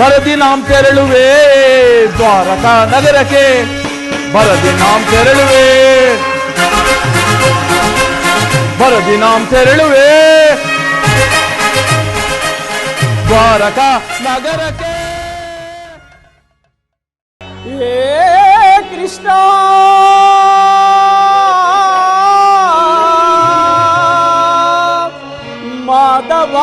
Speaker 6: ಬರದಿ ನಾಂ ತೆರಳುವೆ ದ್ವಾರಕಾ ನಗರಕ್ಕೆ. ಬರದಿ ನಾಂ ತೆರಳುವೆ, ಬರದಿ ನಾಂ ತೆರಳುವೆ ದ್ವಾರ ದ್ವಾರಕ ನಗರಕ್ಕೆ.
Speaker 3: ಏ ಕೃಷ್ಣ ಮಾಧವ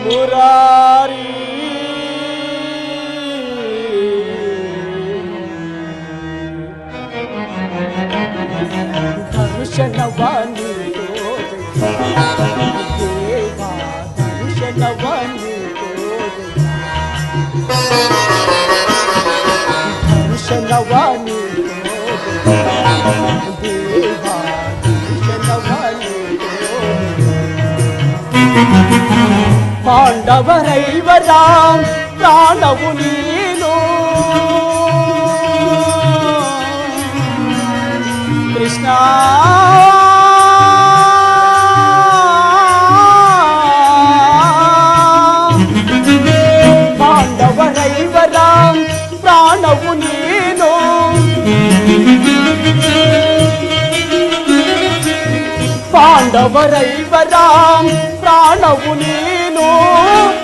Speaker 3: ಮುರಾರಿ ದರ್ಶನವಾನಿ ದೇವಾ ದರ್ಶನವಾನಿ ದರ್ಶನವಾನಿ ದೇವಾ ದರ್ಶನವಾನಿ ಪಾಂಡವರೈವರ ಪ್ರಾಣವು ನೀನು ಕೃಷ್ಣ ಪಾಂಡವರೈವರ ಪ್ರಾಣವು ನೀನು ಪಾಂಡವರೈವರ ಪ್ರಾಣವು ನೀನು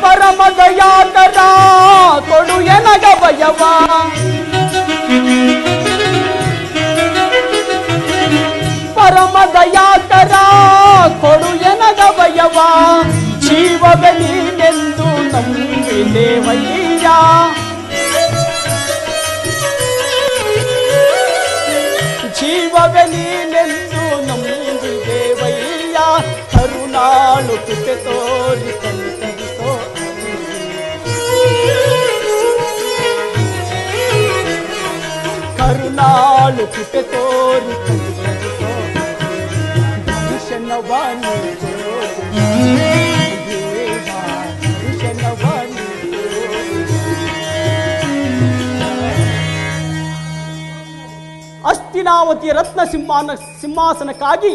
Speaker 3: ಪರಮದಯಾಕರ ಕೊಡು ಎನಗವಯವ ಪರಮದಯಾಕರ ಕೊಡು ಎನಗವಯವ ಜೀವವೇ ನೀನೆಂದು ನಂಬಿದೇವಯ್ಯ ಜೀವವೇ ನೀನೆಂದು ನಂಬಿದೇವಯ್ಯ ಕರುಣಾಳು ಕೃಪೆ ತೋರಿ ಕಲಿತರಿಸೋ ಕರುಣಾಳು ಕೃಪೆ ತೋರಿ ಕಲಿತರಿಸೋ ದರ್ಶನವಾನಿ ದೇವಾ ದರ್ಶನವಾನಿ ಹಸ್ತಿನಾವತಿಯ ರತ್ನ ಸಿಂಹಾಸನಕ್ಕಾಗಿ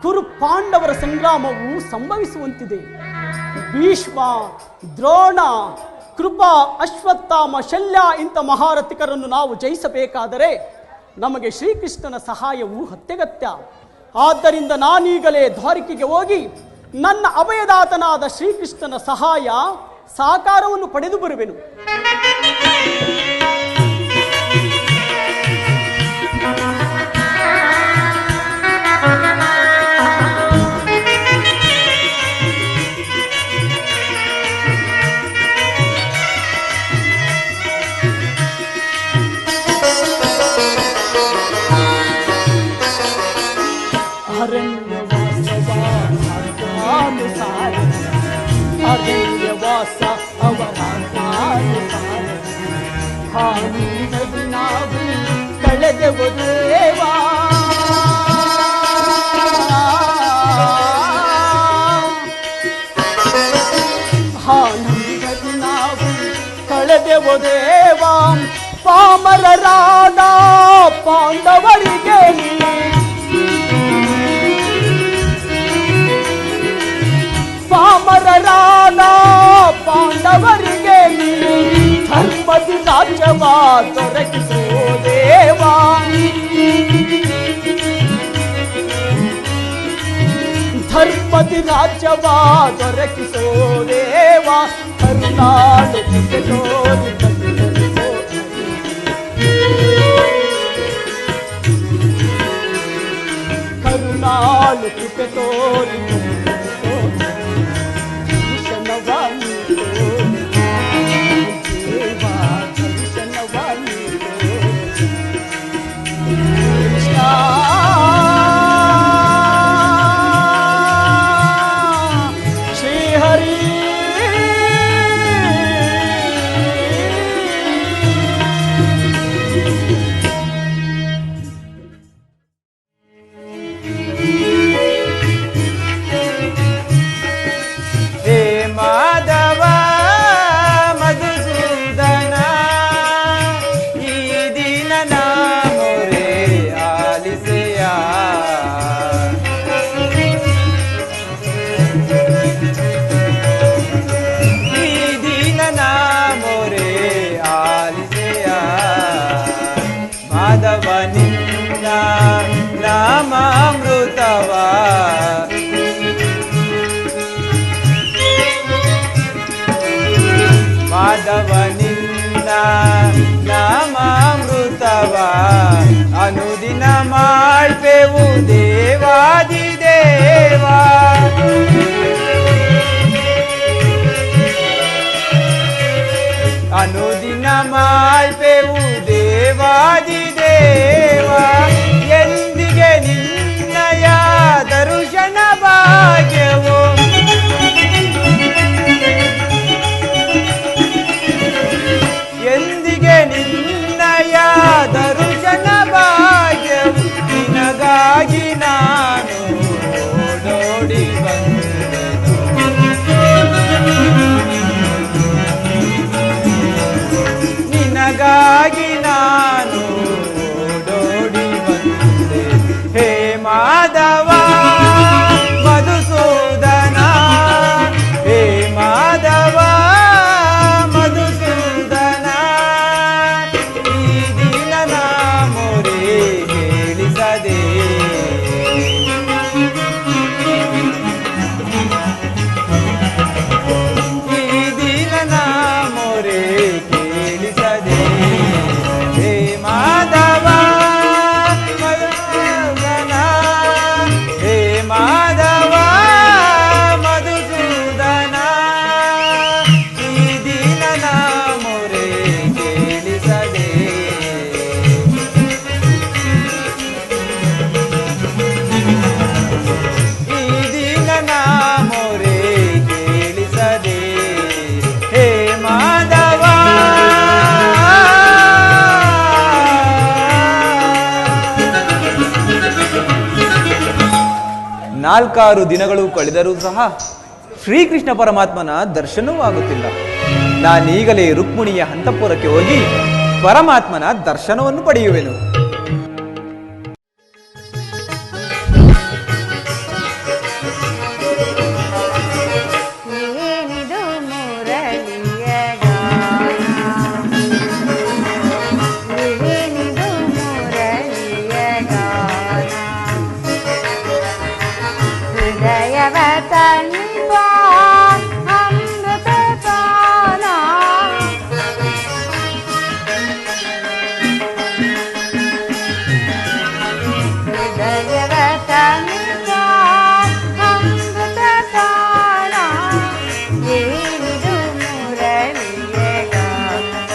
Speaker 3: ಕುರು ಪಾಂಡವರ ಸಂಗ್ರಾಮವು ಸಂಭವಿಸುವಂತಿದೆ. ಭೀಷ್ಮ, ದ್ರೋಣ, ಕೃಪಾ, ಅಶ್ವತ್ಥಾಮ, ಶಲ್ಯ ಇಂಥ ಮಹಾರಥಿಕರನ್ನು ನಾವು ಜಯಿಸಬೇಕಾದರೆ ನಮಗೆ ಶ್ರೀಕೃಷ್ಣನ ಸಹಾಯವು ಅತ್ಯಗತ್ಯ. ಆದ್ದರಿಂದ ನಾನೀಗಲೇ ದ್ವಾರಕೆಗೆ ಹೋಗಿ ನನ್ನ ಅಭಯದಾತನಾದ ಶ್ರೀಕೃಷ್ಣನ ಸಹಾಯ ಸಹಕಾರವನ್ನು ಪಡೆದು ಬರುವೆನು. ಅರಣ್ಯವಾಸ ಅವರ ಹಾನಿನಲ್ಲಿ ನಾವು ಕಳೆದೆವು ದೇವಾ ಹಾನಿನಲ್ಲಿ ನಾವು ಕಳೆದೆವು ದೇವಾ ಪಾಮರರಾದ ಪಾಂಡವರಿಗೆ ಪಾಮರರಾದ ಪಾಂಡವರಿಗೆ ಧರ್ಮದಿ ರಾಜ್ಯವ ದೊರಕಿಸೋ ದೇವಾ ಧರ್ಮದಿ ರಾಜ್ಯವ ದೊರಕಿಸೋ ದೇವಾ ಕರುಣಾಳು ಕೃಪೆ ತೋರಿ ಕಲಿತರಿಸೋ ಕರುಣಾಳು ಕೃಪೆ ತೋರಿ ದರ್ಶನವಾನಿ ದೇವಾ ದರ್ಶನವಾನಿ ಕೃಷ್ಣ ಶ್ರೀಹರಿ
Speaker 1: ಮಾಧವ ಮಧುಸೂದನ ಈ ದಿನ ನಾಮೊರೆ ಆಲಿಸೆಯ ಈ ದಿನ ನಾಮೊರೆ ಆಲಿಸೆಯ ಮಾಧವ ನಿನ್ನ ನಾಮಾಮೃತವ
Speaker 7: ಅನುದಿನ ಮಾಡ್ಪೆವು ದೇವಾದಿ ದೇವ. ಅನುದಿನ ಮಾಡ್ಪೆವು ದೇವಾದಿ ದೇವ. ಎಂದಿಗೆ ನಿನ್ನಯ ದರ್ಶನ ಭಾಗ್ಯವು ಎಂದಿಗೆ ನಿನ್ನಯ ದರ್ಶನ ಭಾಗ್ಯವು. ನಿನಗಾಗಿ ನಾನು ಓಡೋಡಿ ಬಂದೆನು. ನಿನಗಾಗಿ ನಾನು ಓಡೋಡಿ ಬಂದೆ. ಹೇ ಮಾಧವ ಮಧುಸೂದನ, ಹೇ ಮಾಧವ ಮಧುಸೂದನ, ಈ ದಿನನ ಮೊರೆ ಕೇಳಿಸದೆ. ಈ ದಿನನ ಮೊರೆ ಕೇಳಿಸದೆ. ಹೇ ಮಾಧವ ಮಧುಸೂದನ, ಹೇ ಮಾಧವ ಮಧುಸೂದನ, ಈ ದಿನನ ಮೊರೆ ಕೇಳಿಸದೆ. ಈ ದಿನನ ಮೊರೆ ಕೇಳಿಸದೆ. ಹೇ ಮಾಧವ. ನಾಲ್ಕಾರು ದಿನಗಳು ಕಳೆದರೂ ಸಹ ಶ್ರೀಕೃಷ್ಣ ಪರಮಾತ್ಮನ ದರ್ಶನವೂ ಆಗುತ್ತಿಲ್ಲ. ನಾನೀಗಲೇ ರುಕ್ಮಿಣಿಯ ಅಂತಃಪುರಕ್ಕೆ ಹೋಗಿ ಪರಮಾತ್ಮನ ದರ್ಶನವನ್ನು ಪಡೆಯುವೆನು.
Speaker 5: ಏನಿದು ಮುರಳಿಯ ಗಾನ, ಏನಿದು ಮುರಳಿಯ ಗಾನ, ಹೃದಯವ ತಣಿವ ಅಮೃತ ಪಾನ. ಹೃದಯವ ತಣಿವ ಅಮೃತ ಪಾನ, ಏನಿದು ಮುರಳಿಯ ಗಾನ.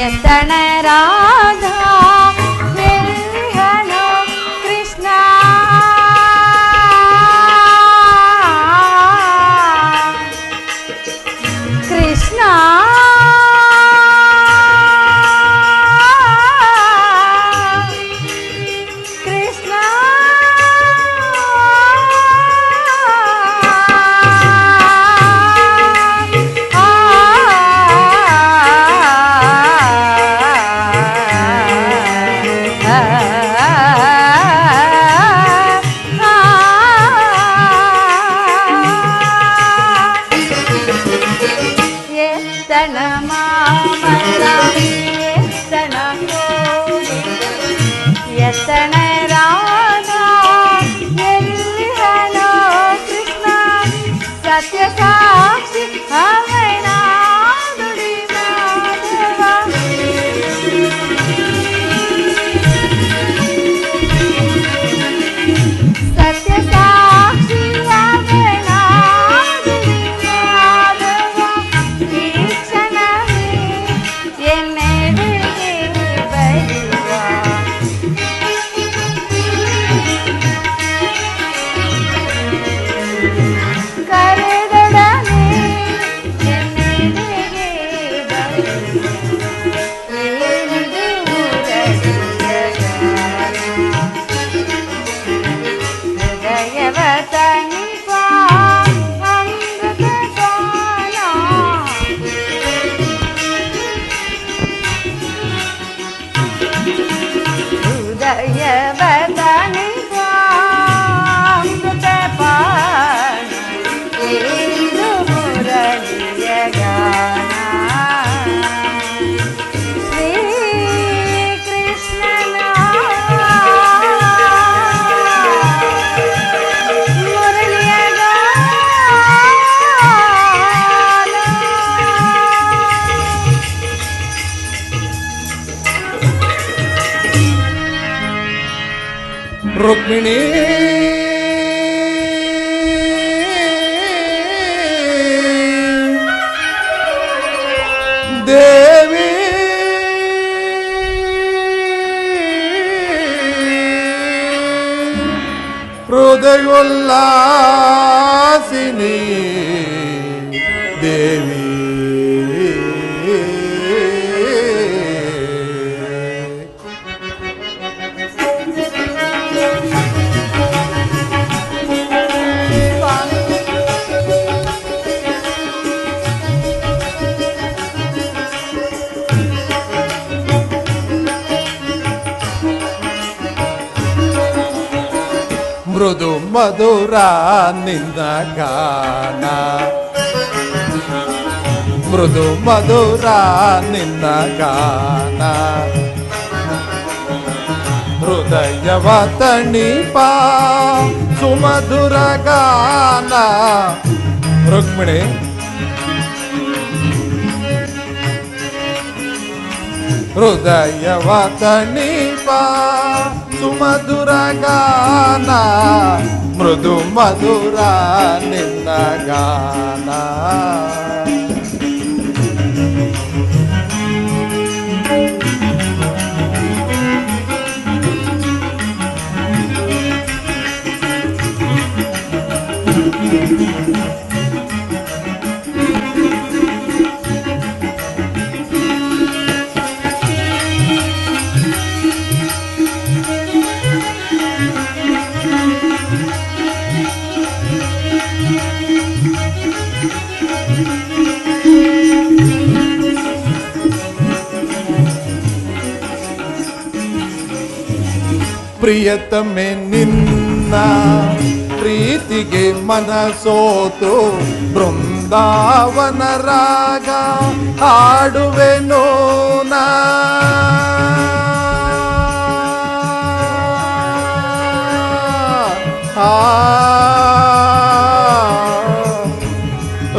Speaker 5: ಎತ್ತಣ ರಾಧಾ ವೆಲ್ಹನೋ ಕೃಷ್ಣ, ಕೃಷ್ಣ ಕೃಷ್ಣ ಎತ್ತಣ ಮಾಮಲ ಎತ್ತಣ ಕೋಡಿ, ಎತ್ತಣ ರಾಧಾ ಎಲ್ಲಿಹನೋ ಕೃಷ್ಣ, ಸತ್ಯ ಸಾಕ್ಷಿ ಅವನ ನುಡಿ ಮಾಧವ. ಸತ್ಯ ಸಾಕ್ಷಿ ಅವನ ನುಡಿ ಮಾಧವ. ಈ ಕ್ಷಣವೇ ಎನ್ನೆ
Speaker 2: ರುಕ್ಮಿಣಿ ದೇವಿ ಹೃದಯೋಲ್ಲಾಸಿನಿ ದೇವಿ ಮೃದು ಮಧುರ ನಿನ್ನ ಗಾನ ಮೃದು ಮಧುರ ನಿನ್ನ ಗಾನ ಹೃದಯವ ತಣಿಪ ಸುಮಧುರ ಗಾನ ರುಕ್ಮಿಣಿ ಹೃದಯವ ತಣಿಪ ಸುಮಧುರ ಗಾನ ಮೃದು ಮಧುರ ನಿನ್ನ ಗಾನ ಪ್ರಿಯತಮೆ ನಿನ್ನ ಪ್ರೀತಿಗೆ ಮನಸೋತು ಬೃಂದಾವನ ರಾಗ ಹಾಡುವೆನೋ ನಾ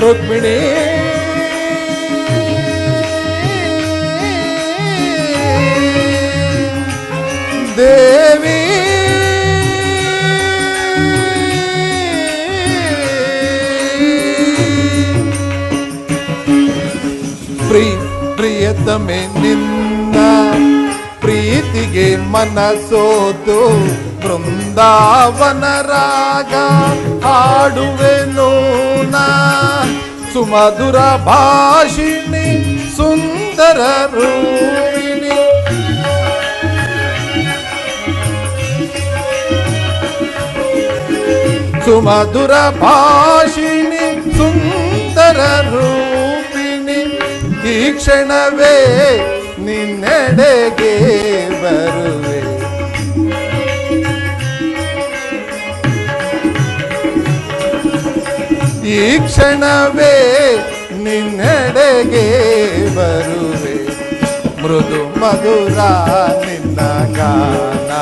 Speaker 2: ರುಕ್ಮಿಣಿ ದೇವಿ ಪ್ರಿಯತಮೆ ನಿನ್ನ ಪ್ರೀತಿಗೆ ಮನಸೋತು ಬೃಂದಾವನ ರಾಗ ಹಾಡುವೆನೋ ನಾ ಸುಮಧುರ ಭಾಷಿಣಿ ಸುಂದರ ರೂಪಿಣಿ ಸುಮಧುರ ಭಾಷಿಣಿ ಸುಂದರ ರೂಪಿಣಿ ಈ ಕ್ಷಣವೇ ನಿನ್ನೆಡೆಗೆ ಬರುವೆ ಈ ಕ್ಷಣವೇ ನಿನ್ನೆಡೆಗೆ ಬರುವೆ ಮೃದು ಮಧುರ ನಿನ್ನ ಗಾನ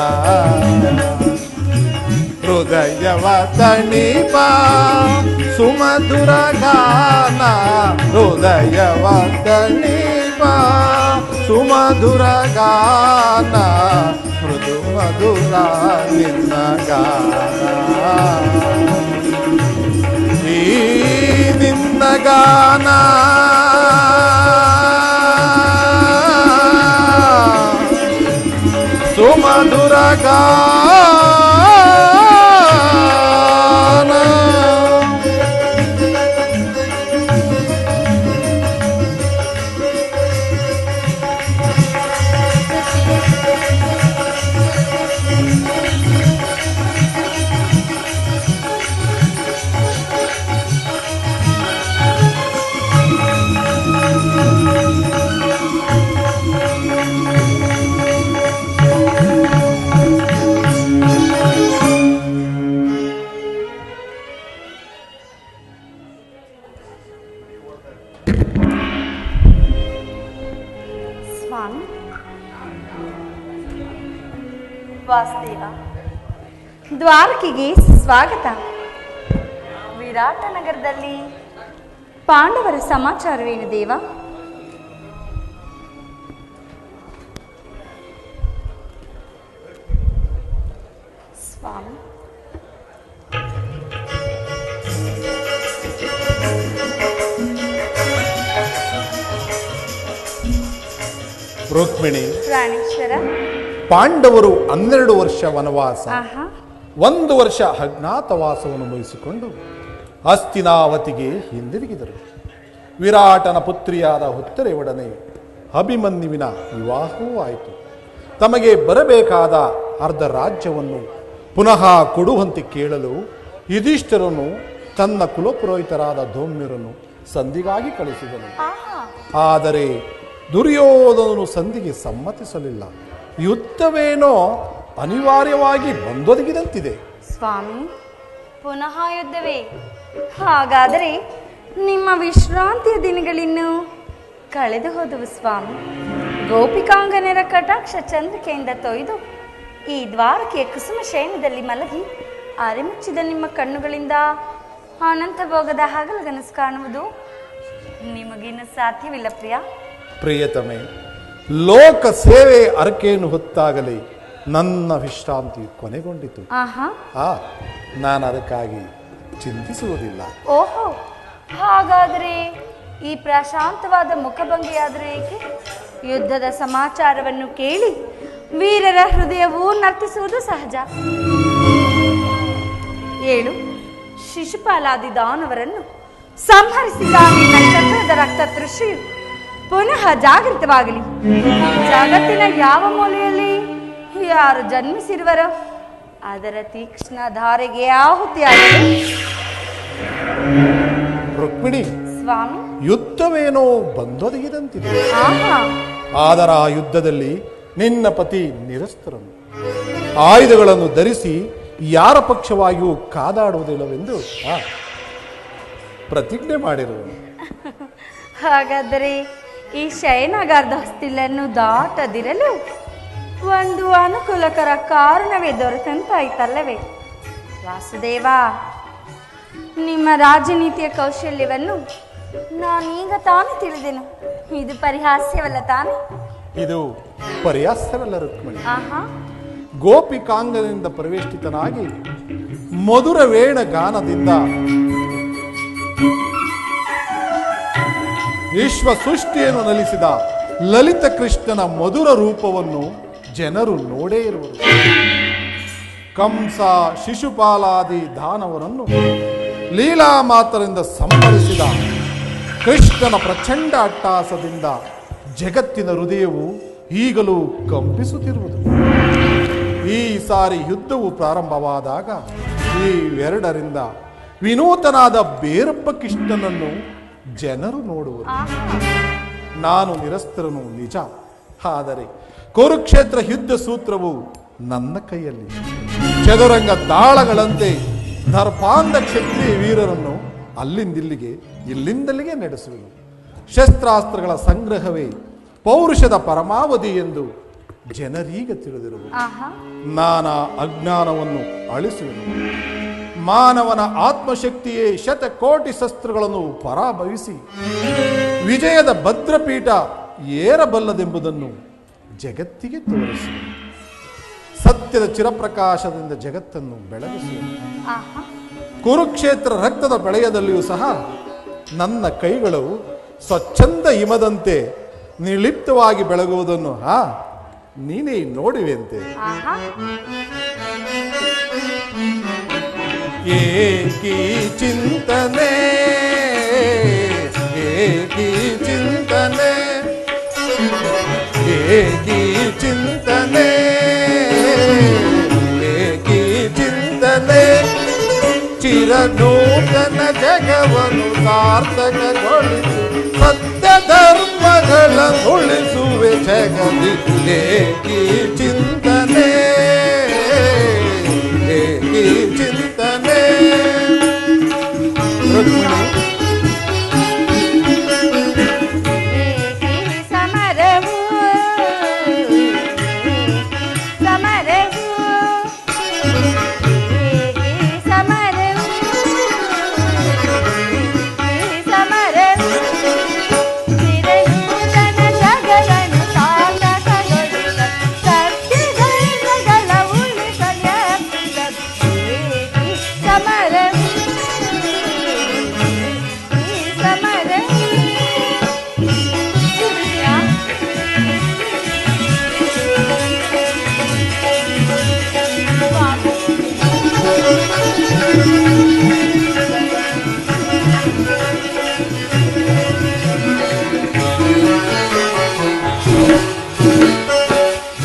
Speaker 2: ಹೃದಯವ ತಣಿಪ ಸುಮಧುರ ಗಾನ ಹೃದಯವ ತಣಿಪ ಸುಮಧುರ ಗಾನ ಮೃದು ಮಧುರ ನಿನ್ನ ಗಾನ ಈ ನಿನ್ನ ಗಾನ ಸುಮಧುರ ಗಾನ
Speaker 5: ವಾಸುದೇವ, ದ್ವಾರಕೆಗೆ ಸ್ವಾಗತ. ವಿರಾಟ ನಗರದಲ್ಲಿ ಪಾಂಡವರ ಸಮಾಚಾರವೇನು ದೇವ?
Speaker 4: ರುಕ್ಮಿಣಿ,
Speaker 5: ಪ್ರಾಣೇಶ್ವರ.
Speaker 4: ಪಾಂಡವರು 12 ವರ್ಷ ವನವಾಸ,
Speaker 5: ಆಹಾ
Speaker 4: 1 ವರ್ಷ ಅಜ್ಞಾತವಾಸವನ್ನು ಮುಗಿಸಿಕೊಂಡು ಹಸ್ತಿನಾವತಿಗೆ ಹಿಂದಿರುಗಿದರು. ವಿರಾಟನ ಪುತ್ರಿಯಾದ ಉತ್ತರೆಯೊಡನೆ ಅಭಿಮನ್ಯುವಿನ ವಿವಾಹವೂ ಆಯಿತು. ತಮಗೆ ಬರಬೇಕಾದ ಅರ್ಧ ರಾಜ್ಯವನ್ನು ಪುನಃ ಕೊಡುವಂತೆ ಕೇಳಲು ಯುಧಿಷ್ಠಿರನು ತನ್ನ ಕುಲಪುರೋಹಿತರಾದ ಧೌಮ್ಯರನ್ನು ಸಂಧಿಗಾಗಿ ಕಳಿಸಿದನು. ಆದರೆ ದುರ್ಯೋಧನನು ಸಂಧಿಗೆ ಸಮ್ಮತಿಸಲಿಲ್ಲ. ಯುದ್ಧವೇನೋ ಅನಿವಾರ್ಯವಾಗಿ ಬಂದೊದಗಿದಂತಿದೆ.
Speaker 5: ಸ್ವಾಮಿ, ಪುನಃ ಯುದ್ಧವೇ? ಹಾಗಾದರೆ ನಿಮ್ಮ ವಿಶ್ರಾಂತಿಯ ದಿನಗಳಿನ್ನು ಕಳೆದು ಹೋದವು ಸ್ವಾಮಿ. ಗೋಪಿಕಾಂಗನರ ಕಟಾಕ್ಷ ಚಂದ್ರಿಕೆಯಿಂದ ತೊಯ್ದು ಈ ದ್ವಾರಕೆಯ ಕುಸುಮ ಶಯನದಲ್ಲಿ ಮಲಗಿ ಅರೆಮುಚ್ಚಿದ ನಿಮ್ಮ ಕಣ್ಣುಗಳಿಂದ ಅನಂತ ಭೋಗದ ಹಗಲುಗನಸು ಕಾಣುವುದು ನಿಮಗಿನ್ನು ಸಾಧ್ಯವಿಲ್ಲ ಪ್ರಿಯ.
Speaker 4: ಪ್ರಿಯತಮೆ, ಲೋಕ ಸೇವೆ ಅರಕೆಯನ್ನು ಹೊತ್ತಾಗಲಿ ನನ್ನ ವಿಶ್ರಾಂತಿ ಕೊನೆಗೊಂಡಿತು. ನಾನು ಅದಕ್ಕಾಗಿ ಚಿಂತಿಸುವುದಿಲ್ಲ.
Speaker 5: ಓಹೋ, ಹಾಗಾದರೆ ಈ ಪ್ರಶಾಂತವಾದ ಮುಖಭಂಗಿಯಾದರೂ ಏಕೆ? ಯುದ್ಧದ ಸಮಾಚಾರವನ್ನು ಕೇಳಿ ವೀರರ ಹೃದಯವೂ ನರ್ತಿಸುವುದು ಸಹಜ. 7 ಶಿಶುಪಾಲಾದಿ ದಾನವರನ್ನು ಸಂಹರಿಸಿದ ನಿನ್ನ ಚಕ್ರದ ರಕ್ತ ತೃಷಿಯು ಪುನಃ ಜಾಗೃತವಾಗಲಿ. ಜಗತ್ತಿನ ಯಾವ ಮೂಲೆಯಲ್ಲಿ ಯಾರು ಜನ್ಮಿಸಿರುವರೋ ಅದರ ತೀಕ್ಷ್ಣ ಧಾರೆಗೆ ಆಹುತಿಯಾಗಲಿ.
Speaker 4: ರುಕ್ಮಿಣಿ,
Speaker 5: ಸ್ವಾಮಿ,
Speaker 4: ಯುದ್ಧವೇನೋ ಬಂದೊದಗಿದಂತಿದೆ.
Speaker 5: ಆಹಾ,
Speaker 4: ಆದರೆ ಆ ಯುದ್ಧದಲ್ಲಿ ನಿನ್ನ ಪತಿ ನಿರಸ್ತರನು, ಆಯುಧಗಳನ್ನು ಧರಿಸಿ ಯಾರ ಪಕ್ಷವಾಗಿಯೂ ಕಾದಾಡುವುದಿಲ್ಲವೆಂದು ಪ್ರತಿಜ್ಞೆ ಮಾಡಿರುವನು.
Speaker 5: ಹಾಗಾದರೆ ಈ ಶಯನಗಾರದ ಹೊಸ್ತಿಲನ್ನು ದಾಟದಿರಲು ಒಂದು ಅನುಕೂಲಕರ ಕಾರಣವೇ ದೊರೆತಂತಾಯ್ತಲ್ಲವೇ? ವಾಸುದೇವ, ನಿಮ್ಮ ರಾಜನೀತಿಯ ಕೌಶಲ್ಯವನ್ನು ನಾನೀಗ ತಾನೇ ತಿಳಿದೆನು. ಇದು ಪರಿಹಾಸ್ಯವಲ್ಲ ತಾನೆ?
Speaker 4: ಇದು ಪರಿಹಾಸ್ಯವಲ್ಲ ರುಕ್ಮಿಣಿ.
Speaker 5: ಆಹಾ,
Speaker 4: ಗೋಪಿಕಾಂಗನಿಂದ ಪರಿವೇಷ್ಟಿತನಾಗಿ ಮಧುರ ವೇಣ ಗಾನದಿಂದ ವಿಶ್ವ ಸೃಷ್ಟಿಯನ್ನು ನಲಿಸಿದ ಲಲಿತ ಕೃಷ್ಣನ ಮಧುರ ರೂಪವನ್ನು ಜನರು ನೋಡೇ ಇರುವರು. ಕಂಸ, ಶಿಶುಪಾಲಾದಿ ದಾನವರನ್ನು ಲೀಲಾ ಮಾತರಿಂದ ಸಂಹರಿಸಿದ ಕೃಷ್ಣನ ಪ್ರಚಂಡ ಅಟ್ಟಹಾಸದಿಂದ ಜಗತ್ತಿನ ಹೃದಯವು ಈಗಲೂ ಕಂಪಿಸುತ್ತಿರುವುದು. ಈ ಸಾರಿ ಯುದ್ಧವು ಪ್ರಾರಂಭವಾದಾಗ ಈ 2ರಿಂದ ವಿನೂತನಾದ ಬೇರೊಬ್ಬ ಕೃಷ್ಣನನ್ನು ಜನರು ನೋಡುವರು. ನಾನು ನಿರಸ್ತರನು ನಿಜ, ಆದರೆ ಕುರುಕ್ಷೇತ್ರ ಯುದ್ಧ ಸೂತ್ರವು ನನ್ನ ಕೈಯಲ್ಲಿ. ಚದುರಂಗ ತಾಳಗಳಂತೆ ದರ್ಪಾಂಧ ಕ್ಷತ್ರಿಯ ವೀರರನ್ನು ಅಲ್ಲಿಂದಿಲ್ಲಿಗೆ ಇಲ್ಲಿಂದಲ್ಲಿಗೆ ನಡೆಸುವೆನು. ಶಸ್ತ್ರಾಸ್ತ್ರಗಳ ಸಂಗ್ರಹವೇ ಪೌರುಷದ ಪರಮಾವಧಿ ಎಂದು ಜನರೀಗ ತಿಳಿದಿರುವುದು. ನಾನಾ ಅಜ್ಞಾನವನ್ನು ಅಳಿಸುವೆನು. ಮಾನವನ ಆತ್ಮಶಕ್ತಿಯೇ ಶತಕೋಟಿ ಶಸ್ತ್ರಗಳನ್ನು ಪರಾಭವಿಸಿ ವಿಜಯದ ಭದ್ರಪೀಠ ಏರಬಲ್ಲದೆಂಬುದನ್ನು ಜಗತ್ತಿಗೆ ತೋರಿಸಿ ಸತ್ಯದ ಚಿರಪ್ರಕಾಶದಿಂದ ಜಗತ್ತನ್ನು ಬೆಳಗಿಸುವೆನು. ಕುರುಕ್ಷೇತ್ರ ರಕ್ತದ ಬೆಳೆಯದಲ್ಲಿಯೂ ಸಹ ನನ್ನ ಕೈಗಳು ಸ್ವಚ್ಛಂದ ಹಿಮದಂತೆ ನಿರ್ಲಿಪ್ತವಾಗಿ ಬೆಳಗುವುದನ್ನು ನೀನೇ ನೋಡುವೆಂತೆ. ಏಕಿ ಚಿಂತನೆ, ಏಕಿ ಚಿಂತನೆ, ಏಕಿ ಚಿಂತನೆ, ಏಕಿ ಚಿಂತನೆ, ಚಿರನೂತನ ಜಗವನ್ನು ಸಾರ್ಥಕಗೊಳಿಸಿ ಸತ್ಯ ಧರ್ಮಗಳ ಉಳಿಸುವೆ ಜಗದಿ. ಏಕಿ ಚಿಂತನೆ, ಏಕಿ ಚಿಂತನೆ. ರುಕ್ಮಿಣಿ,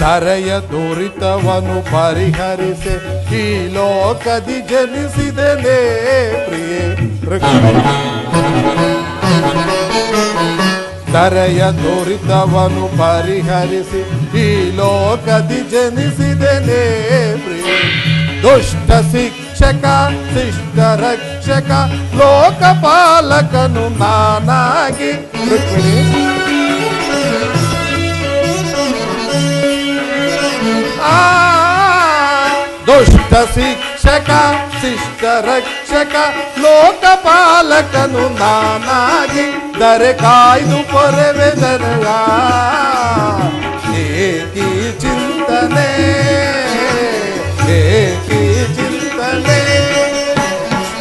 Speaker 2: ಧರೆಯ ದುರಿತವನು ಪರಿಹರಿಸೆ ಈ ಲೋಕದಿ ಜನಿಸಿದನೇ ಪ್ರಿಯೆ ಧರೆಯ ದುರಿತವನು ಪರಿಹರಿಸಿ ಈ ಲೋಕದಿ ಜನಿಸಿದನೇ ಪ್ರಿಯೆ ದುಷ್ಟ ಶಿಕ್ಷಕ ಶಿಷ್ಟ ರಕ್ಷಕ ಲೋಕಪಾಲಕನು ನಾನಾಗಿ ರುಕ್ಮಿಣಿ ದುಷ್ಟ ಶಿಕ್ಷಕ ಶಿಷ್ಟ ರಕ್ಷಕ ಲೋಕಪಾಲಕನು ನಾನಾಗಿ ದರೆ ಕಾಯ್ದು ಪೊರೆವೆ ಜನಗ ಏಕಿ ಚಿಂತನೆ ಏಕಿ ಚಿಂತನೆ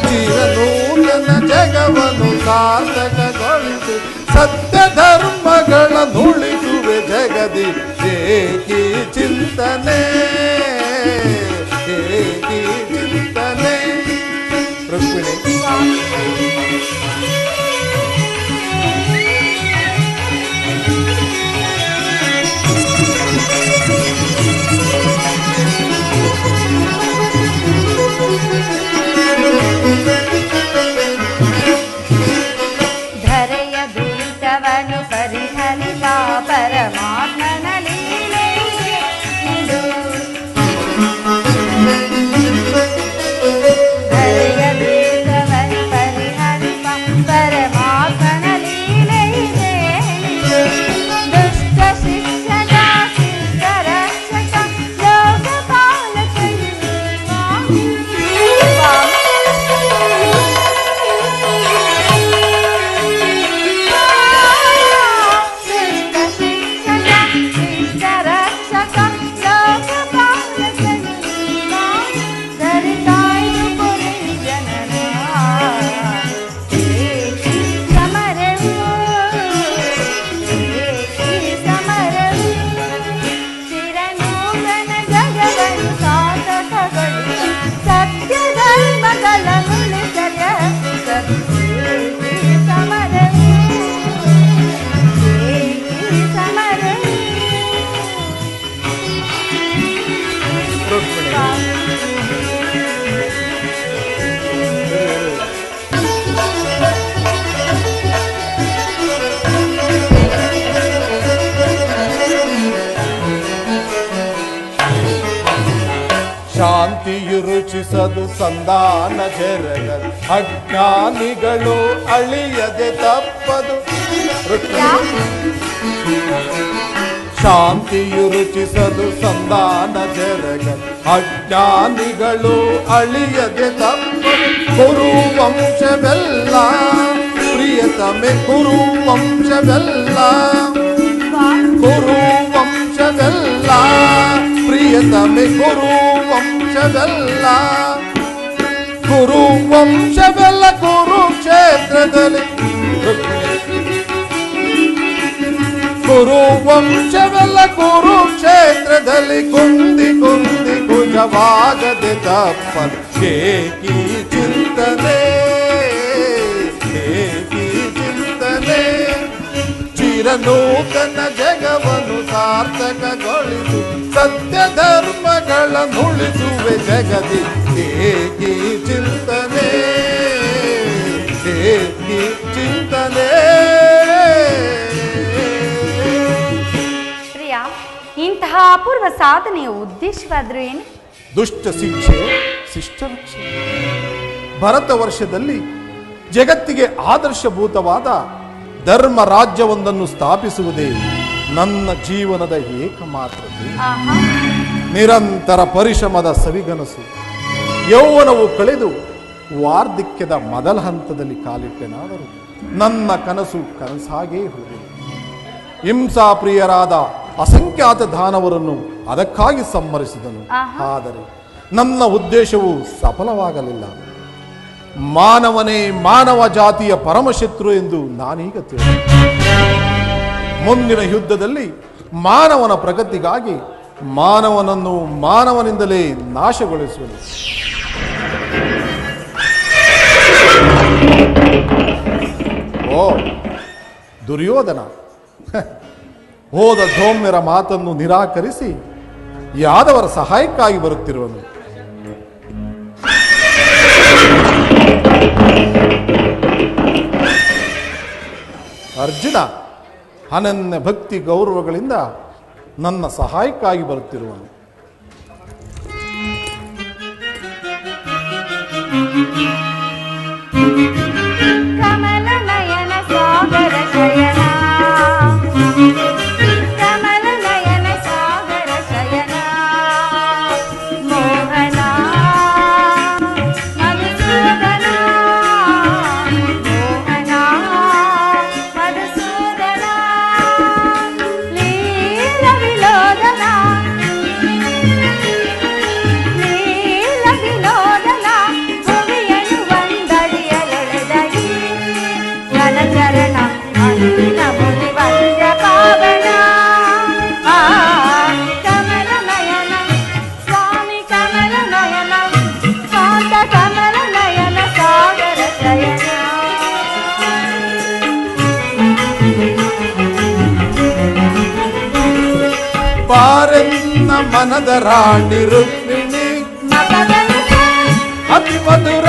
Speaker 2: ಚಿರನೂತನ ಜಗವನ್ನು ಸಾರ್ಥಕಗೊಳಿಸಿ ಸತ್ಯ ಧರ್ಮಗಳ ನುಳಿಸುವೆ ಜಗದಿ ಏಕಿ ಚಿಂತನೆ ಏಕಿ ಚಿಂತನೆ ರುಕ್ಮಿಣಿ
Speaker 5: ಧರೆಯ ದುರಿತವನು ಪರಿಹರಿಸ ಪರಮಾತ್ಮನ ಲೀಲೆಯೇ ಇದು. ಧರೆಯ ದುರಿತವನು ಪರಿಹರಿಸ ಪರಮಾತ್ಮನ ಲೀಲೆಯೇ ಇದು. ದುಷ್ಟ ಶಿಕ್ಷಕ ಶಿಷ್ಟ ರಕ್ಷಕ ಲೋಕಪಾಲಕನು
Speaker 2: ಶಾಂತಿಯು ರುಚಿಸದು ಸಂಧಾನ ಜರಗ ಅಜ್ಞಾನಿಗಳು ಅಳಿಯದೆ ತಪ್ಪದು ಶಾಂತಿಯು ರುಚಿಸದು ಸಂಧಾನ ಜರಗ ಅಜ್ಞಾನಿಗಳು ಅಳಿಯದೆ ತಪ್ಪದು ಗುರು ವಂಶವೆಲ್ಲ ಪ್ರಿಯತಮೆ ಗುರು ವಂಶವೆಲ್ಲ ಗುರು ವಂಶವೆಲ್ಲ ಪ್ರಿಯತಮೆ ಗುರು ವಂಶವೆಲ್ಲ ಗುರು ವಂಶವೆಲ್ಲ ಕುರುಕ್ಷೇತ್ರದಲ್ಲಿ ಗುರು ವಂಶವೆಲ್ಲ ಕುರುಕ್ಷೇತ್ರದಲ್ಲಿ ಕುಂದಿ ಕುಂದಿ ಕುಜವಾಗದೆ ತಪ್ಪದು ಏಕಿ ಚಿಂತನೆ ಏಕಿ ಚಿಂತನೆ ಚಿರನೂತನ ಜಗವನ್ನು ಸಾರ್ಥಕಗೊಳಿಸು ಸತ್ಯ ಧರ್ಮಗಳ ನುಳಿಸುವೆ ಜಗದಿ ಏಕಿ ಚಿಂತನೆ ಏಕಿ ಚಿಂತನೆ
Speaker 5: ಪ್ರಿಯ, ಇಂತಹ ಅಪೂರ್ವ ಸಾಧನೆಯ ಉದ್ದೇಶವಾದ್ರೂ ಏನು?
Speaker 4: ದುಷ್ಟ ಶಿಕ್ಷೆ ಶಿಷ್ಟ ರಕ್ಷೆ. ಭರತ ವರ್ಷದಲ್ಲಿ ಜಗತ್ತಿಗೆ ಆದರ್ಶಭೂತವಾದ ಧರ್ಮ ರಾಜ್ಯವೊಂದನ್ನು ಸ್ಥಾಪಿಸುವುದೇ ನನ್ನ ಜೀವನದ ಏಕಮಾತ್ರ ಗುರಿ. ನಿರಂತರ ಪರಿಶ್ರಮದ ಸವಿಗನಸು. ಯೌವನವು ಕಳೆದು ವಾರ್ಧಕ್ಯದ ಮೊದಲ ಹಂತದಲ್ಲಿ ಕಾಲಿಟ್ಟೆನಾದರೂ ನನ್ನ ಕನಸು ಕನಸಾಗೇ ಹೋಗಿದೆ. ಹಿಂಸಾಪ್ರಿಯರಾದ ಅಸಂಖ್ಯಾತ ದಾನವರನ್ನು ಅದಕ್ಕಾಗಿ ಸಂಹರಿಸಿದನು. ಆದರೆ ನನ್ನ ಉದ್ದೇಶವು ಸಫಲವಾಗಲಿಲ್ಲ. ಮಾನವನೇ ಮಾನವ ಜಾತಿಯ ಪರಮಶತ್ರು ಎಂದು ನಾನೀಗ ತಿಳಿದೆ. ಮುಂದಿನ ಯುದ್ಧದಲ್ಲಿ ಮಾನವನ ಪ್ರಗತಿಗಾಗಿ ಮಾನವನನ್ನು ಮಾನವನಿಂದಲೇ ನಾಶಗೊಳಿಸುವುದು. ಓ ದುರ್ಯೋಧನ, ಹೋದ ಧೌಮ್ಯರ ಮಾತನ್ನು ನಿರಾಕರಿಸಿ ಯಾದವರ ಸಹಾಯಕ್ಕಾಗಿ ಬರುತ್ತಿರುವನು. ಅರ್ಜುನ ಅನನ್ಯ ಭಕ್ತಿ ಗೌರವಗಳಿಂದ ನನ್ನ ಸಹಾಯಕ್ಕಾಗಿ ಬರುತ್ತಿರುವನು.
Speaker 5: ಕಮಲ ನಯನ ಸಾಗರ ಶಯನ, ಕಮಲ ನಯನ ಸಾಗರ ಶಯನ, ಮೋಹನ ಮಧುಸೂದನ, ಮೋಹನ ಮಧುಸೂದನ, ಲೀಲ ವಿಲೋದನ, ಲೀಲ ವಿಲೋದನ, ಭುವಿಯನ್ನು ಒಂದಡಿಯಲೆಳೆದಡಿ ಚರಣ ಅಂದಿನ ಮುನಿ ವಂದ್ಯ ಪಾವನ. ಕಮಲ ನಯನ ಸ್ವಾಮಿ ಕಮಲ ನಯನ, ಶಾಂತ ಕಮಲ ನಯನ ಸಾಗರ ಶಯನ.
Speaker 4: ಪಾರೆನ್ನ ಮನದ ರಾಣಿ ರುಕ್ಮಿಣಿ, ಅತಿ ಮಧುರ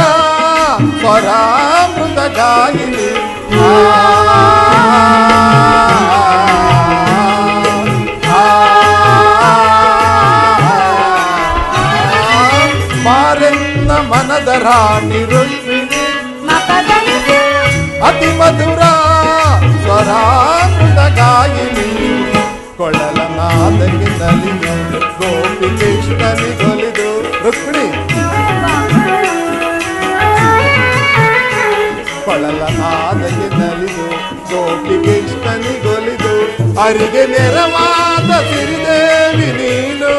Speaker 4: ಸ್ವರಾಮೃತ ಗಾಯಿನಿ, ಪಾರೆನ್ನ ಮನದ ರಾಣಿ ರುಕ್ಮಿಣಿ, ಅತಿ ಮಧುರ ಸ್ವರಾಮೃತ ಗಾಯಿನಿ, ಕೊಳಲ ನಾದಕ್ಕೆ ನಲಿದು ಗೋಪಿ ಕೃಷ್ಣನಿಗೊಲಿದು. ರುಕ್ಮಿಣಿ ಕೊಳಲ ನಾದಕ್ಕೆ ನಲಿದು ಗೋಪಿ ಕೃಷ್ಣನಿಗೊಲಿದು, ಅರಿಗೆ ನೆರವಾದ ಸಿರಿದೇವಿ ನೀನು.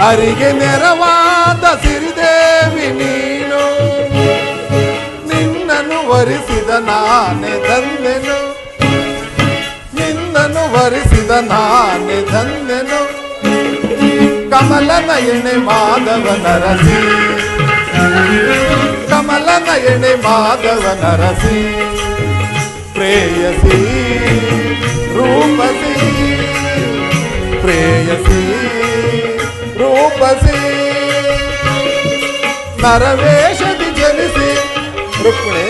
Speaker 4: ಅರಿಗೆ ನೆರವಾದ ಸಿರಿದೇವಿ ನೀನು, ನಿನ್ನನ್ನು ವರಿಸಿದ ನಾನೇ ಧನ್ಯನು, ನಿನ್ನನ್ನು ವರಿಸಿದ ನಾನೇ ಧನ್ಯನು. ಕಮಲ ನಯನೆ ಮಾಧವ ನರಸಿ, ಕಮಲ ನಯನೆ ಮಾಧವ ನರಸಿ, ಪ್ರೇಯಸಿ ರೂಪಸಿ, ಪ್ರೇಯಸಿ ರೂಪಸಿ, ನರವೇಷದಿ ಜನಿಸಿ. ರುಕ್ಮಿಣಿ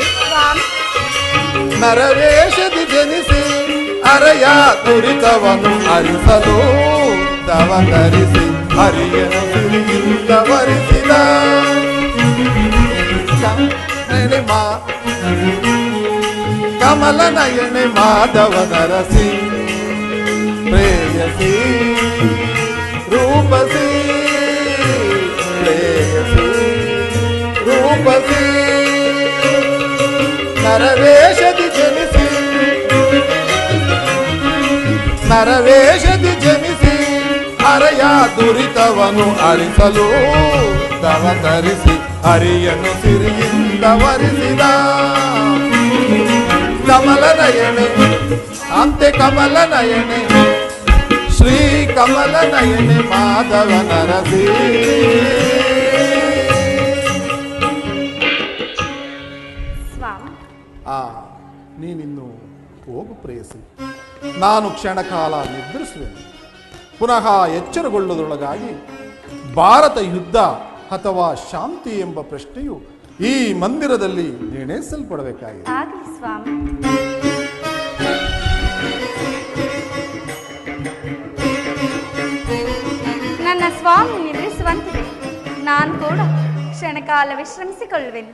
Speaker 4: ನರವೇಷದಿ ಜನಿಸಿ ಅರಯ ತುರಿತವನು ಅರಿಸಲು ತವತರಿಸಿ, ಹರಿಯನು ಸಿರಿಯಿಂದ ವರಿಸಿದ. ಕಮಲ ನಯನೆ ಮಾಧವ ನರಸಿ, ಪ್ರೇಯಸಿ ರೂಪಸಿ, ಪ್ರೇಯಸಿ ರೂಪಸಿ, ನರವೇಷದಿ ಜನಿಸಿ, ನರವೇಷದಿ ಜನಿಸಿ ಅರಯ ದುರಿತವನು ಅರಿಸಲು ತವತರಿಸಿ, ಹರಿಯನ್ನು ಸಿರಿಯಿಂದ ವರಿಸಿದ. ಕಮಲ ನಯನೆ ಅಂತೆ ಕಮಲ ನಯನೆ, ಶ್ರೀ ಕಮಲ ನಯನೆ ಮಾಧವ ನರಸಿ. ನೀನಿನ್ನು ಹೋಗು ಪ್ರೇಯಸಿ, ನಾನು ಕ್ಷಣಕಾಲ ನಿದ್ರಿಸುವೆನು. ಪುನಃ ಎಚ್ಚರಗೊಳ್ಳುವುದರೊಳಗಾಗಿ ಭಾರತ ಯುದ್ಧ ಅಥವಾ ಶಾಂತಿ ಎಂಬ ಪ್ರಶ್ನೆಯು ಈ ಮಂದಿರದಲ್ಲಿ ನಿರ್ಣಯಿಸಲ್ಪಡಬೇಕಾಗಿದೆ.
Speaker 5: ಆಗಲಿ ಸ್ವಾಮಿ. ನನ್ನ ಸ್ವಾಮಿ ನಿದ್ರಿಸುವಂತಿದೆ, ನಾನು ಕೂಡ ಕ್ಷಣಕಾಲ ವಿಶ್ರಮಿಸಿಕೊಳ್ಳುವೆನು.